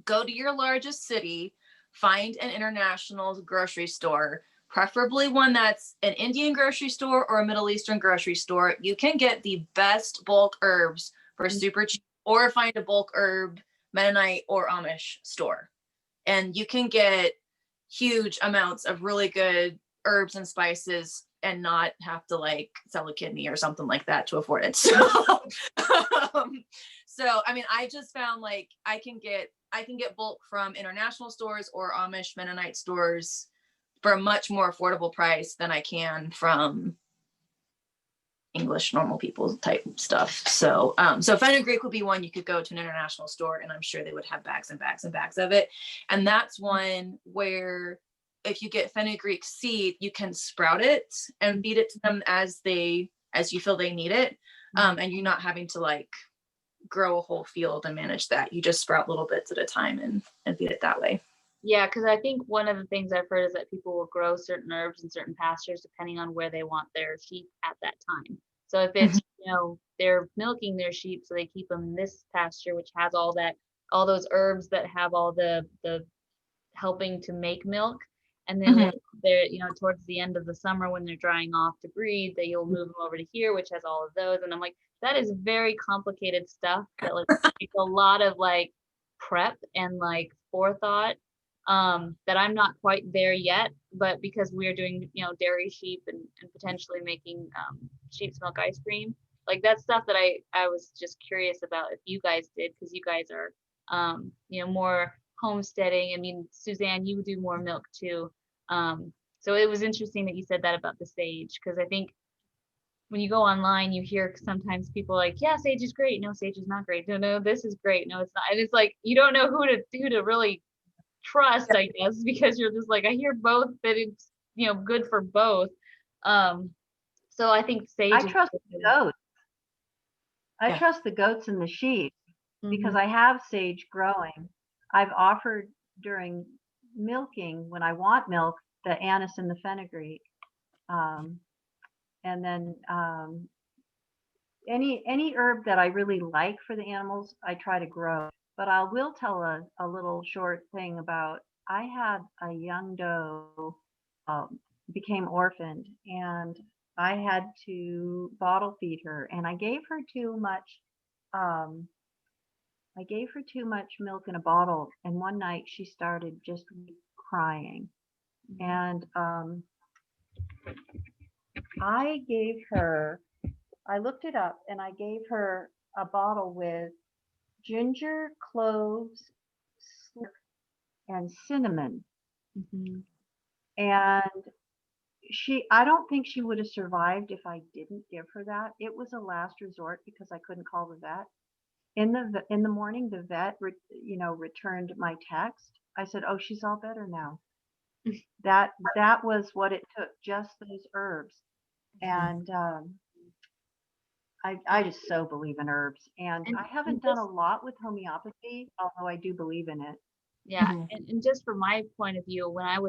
go to your largest city, find an international grocery store, preferably one that's an Indian grocery store or a Middle Eastern grocery store. You can get the best bulk herbs for super cheap, or find a bulk herb Mennonite or Amish store. And you can get huge amounts of really good herbs and spices and not have to like sell a kidney or something like that to afford it. So I mean, I just found like I can get bulk from international stores or Amish Mennonite stores for a much more affordable price than I can from English normal people type stuff. So fenugreek would be one you could go to an international store, and I'm sure they would have bags and bags and bags of it. And that's one where if you get fenugreek seed, you can sprout it and feed it to them as you feel they need it. And you're not having to like grow a whole field and manage that. You just sprout little bits at a time and feed it that way. Yeah, because I think one of the things I've heard is that people will grow certain herbs in certain pastures depending on where they want their sheep at that time. So if it's, they're milking their sheep, so they keep them in this pasture, which has all those herbs that have all the helping to make milk. And then when they're, towards the end of the summer when they're drying off to breed, that you'll move them over to here, which has all of those. And I'm like, that is very complicated stuff that like takes a lot of like prep and like forethought. That I'm not quite there yet, but because we're doing, dairy sheep and potentially making sheep's milk ice cream, like that's stuff that I was just curious about if you guys did, because you guys are, more homesteading. I mean, Suzanne, you do more milk too. So it was interesting that you said that about the sage, because I think when you go online, you hear sometimes people like, yeah, sage is great. No, sage is not great. No, this is great. No, it's not. And it's like, you don't know who to really trust, I guess, because you're just like, I hear both that it's good for both. So I think sage I trust the goats. I Yeah. trust the goats and the sheep because I have sage growing. I've offered during milking, when I want milk, the anise and the fenugreek. And then any herb that I really like for the animals, I try to grow. But I will tell a little short thing about, I had a young doe became orphaned, and I had to bottle feed her, and I gave her too much. I gave her too much milk in a bottle, and one night she started just crying, and I gave her I looked it up and I gave her a bottle with ginger, cloves, and cinnamon. Mhm. And I don't think she would have survived if I didn't give her that. It was a last resort because I couldn't call the vet. In the morning, the vet, returned my text. I said, "Oh, she's all better now." That was what it took, just those herbs. And I just so believe in herbs. And I And haven't done a just lot with homeopathy, although I do believe in it. yeah, Mhm. and just from my point of view, when I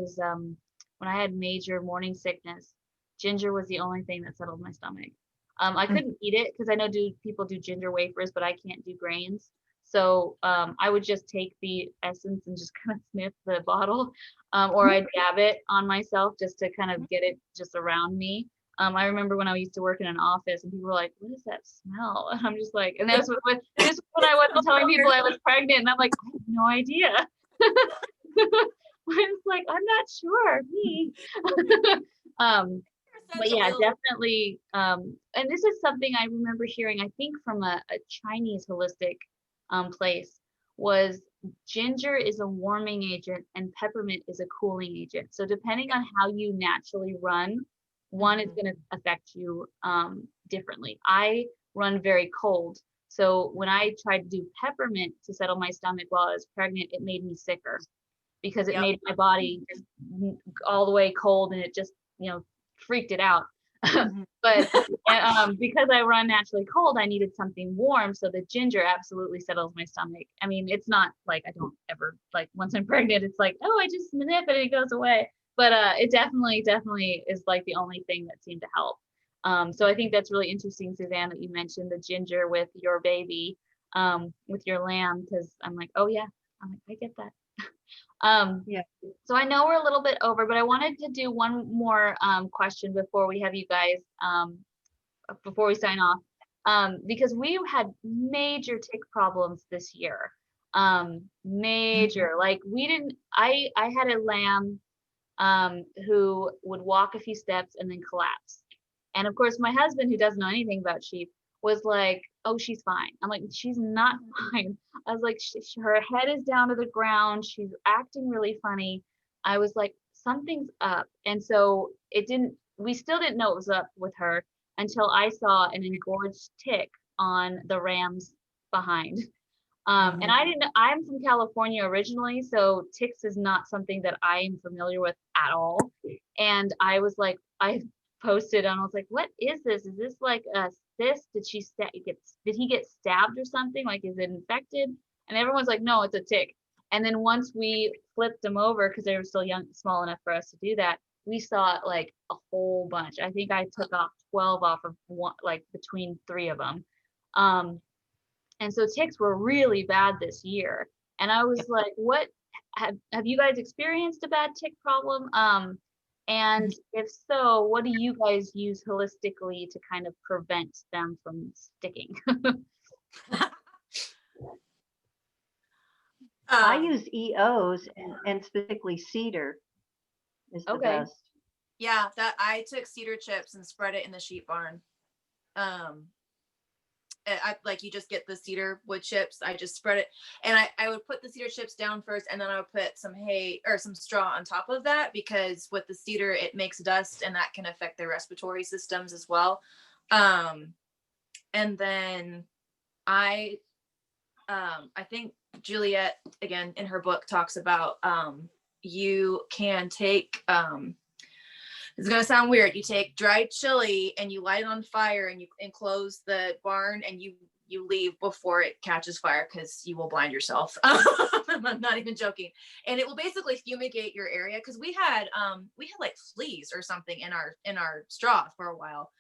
had major morning sickness, ginger was the only thing that settled my stomach. I couldn't eat it because I know people do ginger wafers, but I can't do grains. So I would just take the essence and just kind of sniff the bottle, or I'd dab it on myself just to kind of get it just around me. I remember when I used to work in an office and people were like, "What is that smell?" And I'm just like, and this was when I wasn't telling people I was pregnant, and I'm like, I have no idea. It's like, I'm not sure. Me. um, but Essential yeah, oils. definitely. And this is something I remember hearing, I think from a Chinese holistic place, was ginger is a warming agent and peppermint is a cooling agent. So depending on how you naturally run, one is Mhm. going to affect you differently. I run very cold. So when I tried to do peppermint to settle my stomach while I was pregnant, it made me sicker because it Yep. made my body just all the way cold and it just, freaked it out. Mhm. But because I run naturally cold, I needed something warm. So the ginger absolutely settles my stomach. I mean, it's not like I don't ever, like once I'm pregnant, it's like, oh, I just snip it and it goes away. But it definitely is like the only thing that seemed to help. So I think that's really interesting, Suzanne, that you mentioned the ginger with your baby, with your lamb, because I'm like, oh yeah, I'm like, I get that. Um, Yeah. so I know we're a little bit over, but I wanted to do one more question before we have you guys, before we sign off, because we had major tick problems this year. Major, like we didn't. I had a lamb who would walk a few steps and then collapse. And of course, my husband, who doesn't know anything about sheep, was like, "Oh, she's fine." I'm like, "She's not fine." I was like, "Her head is down to the ground. She's acting really funny." I was like, "Something's up." And so it didn't. We still didn't know it was up with her until I saw an engorged tick on the ram's behind. And Mhm. I'm from California originally, so ticks is not something that I am familiar with at all. And I was like, I posted and I was like, what is this? Is this like a cyst? Did he get stabbed or something? Like, is it infected? And everyone's like, no, it's a tick. And then once we flipped them over, because they were still young, small enough for us to do that, we saw like a whole bunch. I think I took off 12 off of one, like between three of them. Um, and so ticks were really bad this year. And I was like, what have you guys experienced a bad tick problem? And if so, what do you guys use holistically to kind of prevent them from sticking? I Um, use EOs and specifically cedar is the Okay. best. yeah, that I took cedar chips and spread it in the sheep barn. Um, I like you just get the cedar wood chips. I just spread it, and I would put the cedar chips down first, and then I would put some hay or some straw on top of that because with the cedar it makes dust, and that can affect their respiratory systems as well. Um, and then I I think Juliet again in her book talks about you can take it's gonna sound weird. You take dried chili and you light it on fire and you enclose the barn and you leave before it catches fire because you will blind yourself. I'm not even joking. And it will basically fumigate your area because we had like fleas or something in our straw for a while.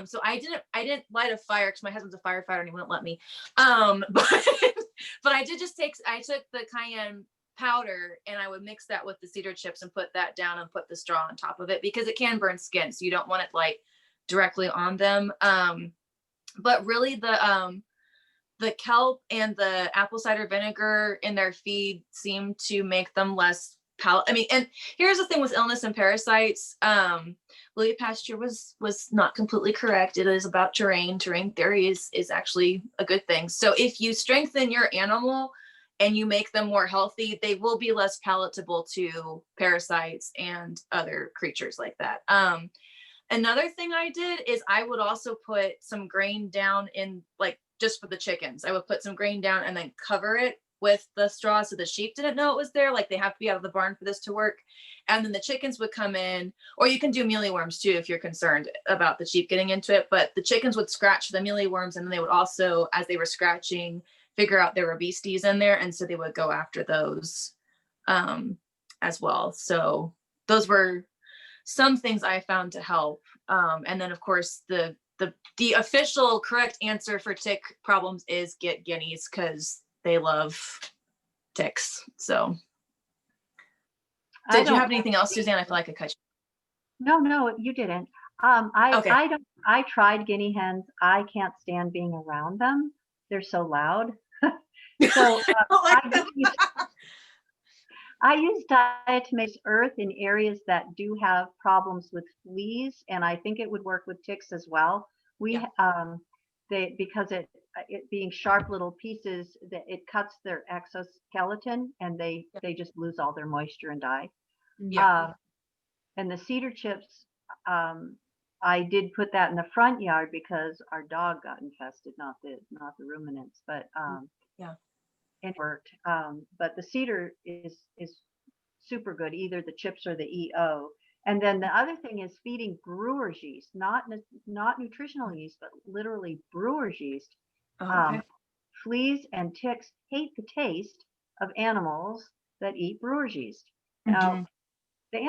So I didn't light a fire because my husband's a firefighter and he wouldn't let me. But I took the cayenne powder and I would mix that with the cedar chips and put that down and put the straw on top of it because it can burn skin. So you don't want it like directly on them. But really the kelp and the apple cider vinegar in their feed seem to make them less I mean, and here's the thing with illness and parasites. Louis Pasteur was not completely correct. It is about terrain. Terrain theory is actually a good thing. So if you strengthen your animal and you make them more healthy, they will be less palatable to parasites and other creatures like that. Another thing I did is I would also put some grain down in, like, just for the chickens. I would put some grain down and then cover it with the straw so the sheep didn't know it was there. Like, they have to be out of the barn for this to work. And then the chickens would come in, or you can do mealyworms too if you're concerned about the sheep getting into it. But the chickens would scratch the mealyworms, and then they would also, as they were scratching, figure out there were beasties in there. And so they would go after those as well. So those were some things I found to help. And then of course the official correct answer for tick problems is get guineas, because they love ticks. So did you have anything else, Suzanne? I feel like I cut you. No, you didn't. Okay. I tried guinea hens. I can't stand being around them. They're so loud. So I use diatomaceous earth in areas that do have problems with fleas, and I think it would work with ticks as well. Because it being sharp little pieces, that it cuts their exoskeleton, and they just lose all their moisture and die. Yeah. And the cedar chips, I did put that in the front yard because our dog got infested, not the ruminants, but it worked. But the cedar is super good, either the chips or the EO. And then the other thing is feeding brewer's yeast, not nutritional yeast, but literally brewer's yeast. Okay. Fleas and ticks hate the taste of animals that eat brewer's yeast. Now, the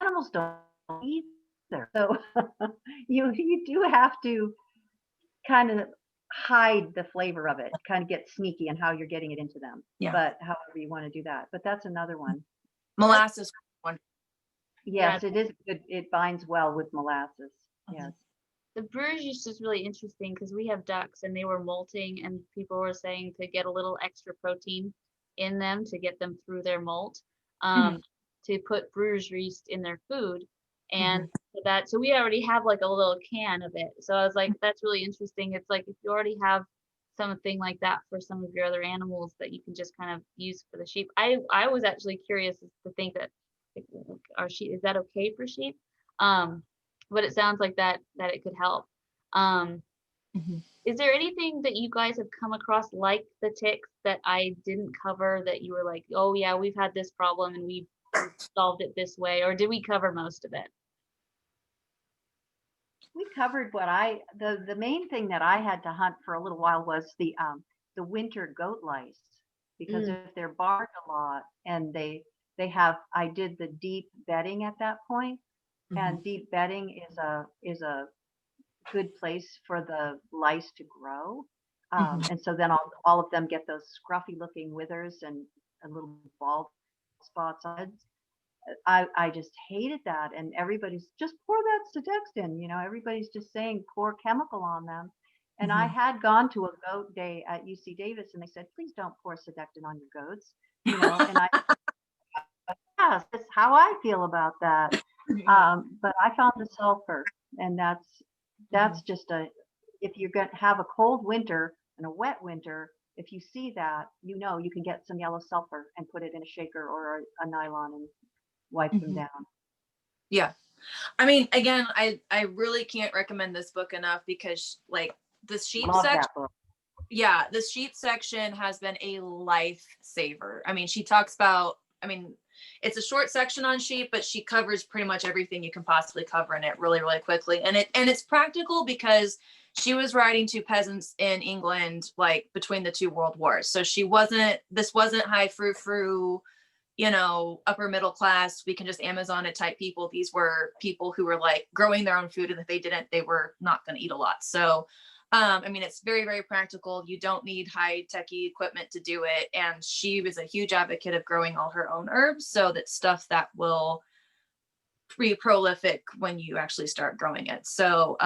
animals don't either. So you do have to kind of hide the flavor of it, kind of get sneaky in how you're getting it into them. But however you want to do that. But that's another one. Molasses one. Yes, it is good. It binds well with molasses. Yes. The brewer's yeast is really interesting because we have ducks and they were molting, and people were saying to get a little extra protein in them to get them through their molt, to put brewer's yeast in their food. And so we already have like a little can of it. So I was like, that's really interesting. It's like if you already have something like that for some of your other animals that you can just kind of use for the sheep. I was actually curious to think that our sheep, is that okay for sheep? But it sounds like that it could help. Is there anything that you guys have come across like the ticks that I didn't cover that you were like, oh yeah, we've had this problem and we've solved it this way, or did we cover most of it? We covered the main thing that I had to hunt for a little while was the winter goat lice, because if they're barred a lot and they have, I did the deep bedding at that point, and deep bedding is a good place for the lice to grow. And so then all of them get those scruffy looking withers and little bald spots on heads. I just hated that, and everybody's just pour that Sedextin, everybody's just saying pour chemical on them. And I had gone to a goat day at UC Davis, and they said, please don't pour Sedextin on your goats, and I, yes, that's how I feel about that. But I found the sulfur, and that's just if you're going to have a cold winter and a wet winter, if you see that, you can get some yellow sulfur and put it in a shaker or a nylon and wipe them down. Yeah. I mean, again, I really can't recommend this book enough, because like the sheep section, the sheep section has been a lifesaver. I mean, she talks about, it's a short section on sheep, but she covers pretty much everything you can possibly cover in it really, really quickly. And it's practical because she was writing to peasants in England, like between the two world wars. So this wasn't high frou-frou, upper middle class, we can just Amazon it type people. These were people who were like growing their own food, and if they didn't, they were not going to eat a lot. So it's very, very practical. You don't need high techy equipment to do it. And she was a huge advocate of growing all her own herbs, so that stuff that will be prolific when you actually start growing it. So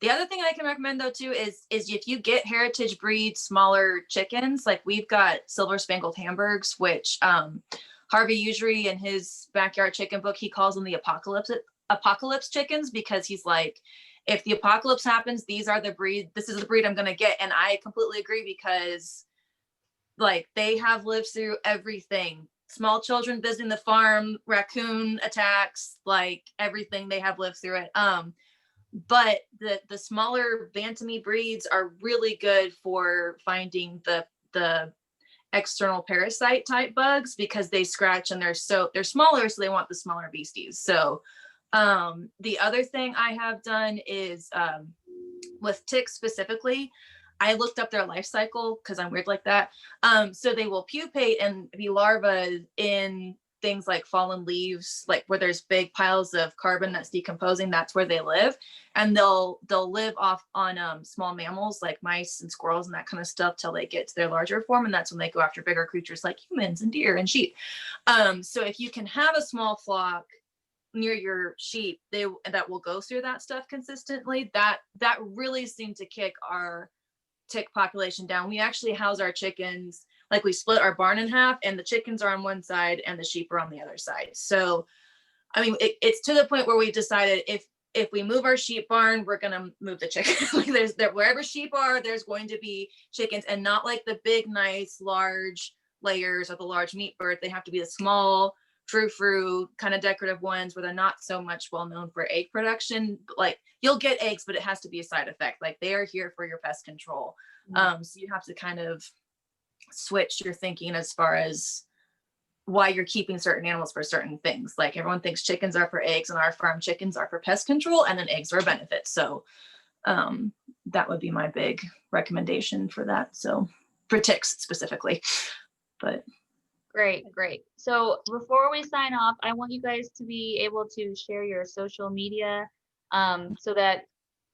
The other thing I can recommend though too is if you get heritage breed smaller chickens, like we've got silver spangled Hamburgs, which Harvey Usury in his backyard chicken book, he calls them the apocalypse chickens, because he's like, if the apocalypse happens, this is the breed I'm gonna get. And I completely agree, because like they have lived through everything. Small children visiting the farm, raccoon attacks, like everything, they have lived through it. But the smaller bantam breeds are really good for finding the external parasite type bugs, because they scratch and they're smaller, so they want the smaller beasties. So the other thing I have done is with ticks specifically, I looked up their life cycle because I'm weird like that. So they will pupate and be larvae in things like fallen leaves, like where there's big piles of carbon that's decomposing. That's where they live, and they'll live off on small mammals like mice and squirrels and that kind of stuff till they get to their larger form, and that's when they go after bigger creatures like humans and deer and sheep. So if you can have a small flock near your sheep, that will go through that stuff consistently, that really seemed to kick our tick population down. We actually house our chickens, like we split our barn in half, and the chickens are on one side and the sheep are on the other side. So I mean, it's to the point where we decided if we move our sheep barn, we're gonna move the chickens. Like wherever sheep are, there's going to be chickens, and not like the big nice large layers or the large meat bird. They have to be the small frou-frou kind of decorative ones where they're not so much well known for egg production. Like you'll get eggs, but it has to be a side effect. Like they are here for your pest control. So you have to kind of switch your thinking as far as why you're keeping certain animals for certain things. Like everyone thinks chickens are for eggs, and our farm chickens are for pest control, and then eggs are a benefit. So that would be my big recommendation for that. So for ticks specifically, but. Great. So before we sign off, I want you guys to be able to share your social media so that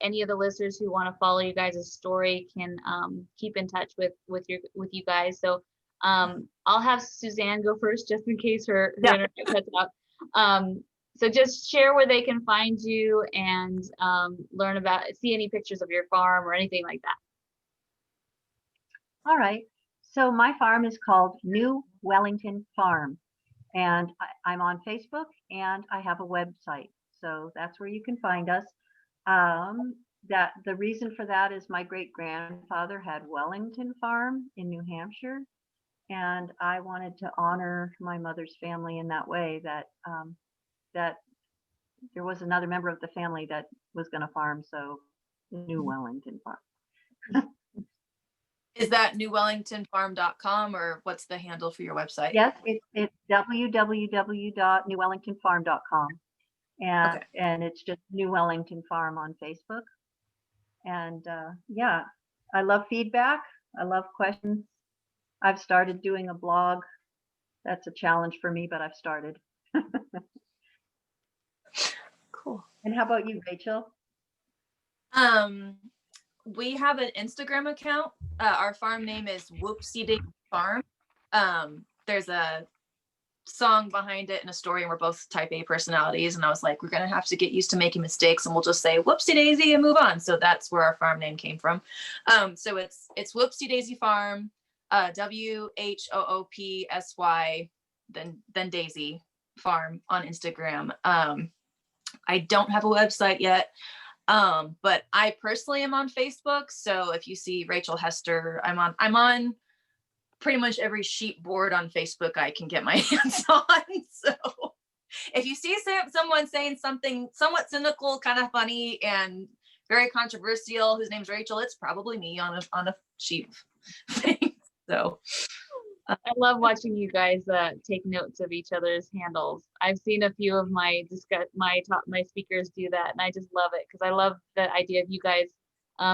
any of the listeners who want to follow you guys' story can keep in touch with you guys. So I'll have Suzanne go first just in case her internet cuts out. So just share where they can find you and see any pictures of your farm or anything like that. All right. So my farm is called New Wellington Farm, and I'm on Facebook, and I have a website. So that's where you can find us. That the reason for that is my great grandfather had Wellington Farm in New Hampshire, and I wanted to honor my mother's family in that way. That there was another member of the family that was going to farm, so New Wellington Farm. Is that newwellingtonfarm.com, or what's the handle for your website? Yes, it's www.newwellingtonfarm.com. And it's just New Wellington Farm on Facebook. And yeah, I love feedback. I love questions. I've started doing a blog. That's a challenge for me, but I've started. Cool. And how about you, Rachel? We have an Instagram account. Our farm name is Whoopsie Daisy Farm. There's a song behind it and a story, and we're both type A personalities, and I was like, we're gonna have to get used to making mistakes, and we'll just say whoopsie daisy and move on. So that's where our farm name came from. So it's Whoopsie Daisy Farm, WHOOPSY, then Daisy Farm on Instagram. I don't have a website yet, but I personally am on Facebook. So if you see Rachel Hester, I'm on pretty much every sheep board on Facebook I can get my hands on. So if you see someone saying something somewhat cynical, kind of funny, and very controversial, whose name's Rachel, it's probably me on a sheep thing. So I love watching you guys take notes of each other's handles. I've seen a few of my speakers do that, and I just love it because I love the idea of you guys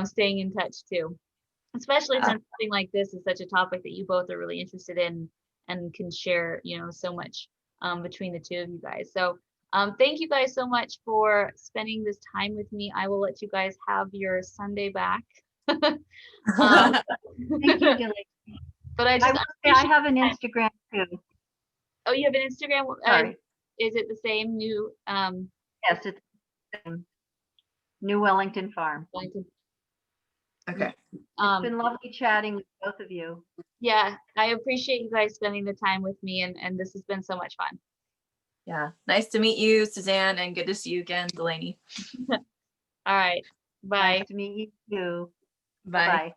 staying in touch too. Especially since something like this is such a topic that you both are really interested in and can share, so much between the two of you guys. So thank you guys so much for spending this time with me. I will let you guys have your Sunday back. Thank you, Julie. But I have an Instagram too. Oh, you have an Instagram? Sorry. Is it the same new? Yes, it's the same. New Wellington Farm. Okay. It's been lovely chatting with both of you. Yeah, I appreciate you guys spending the time with me, and this has been so much fun. Yeah. Nice to meet you, Suzanne, and good to see you again, Delaney. All right. Bye. Nice to meet you too. Bye. Bye.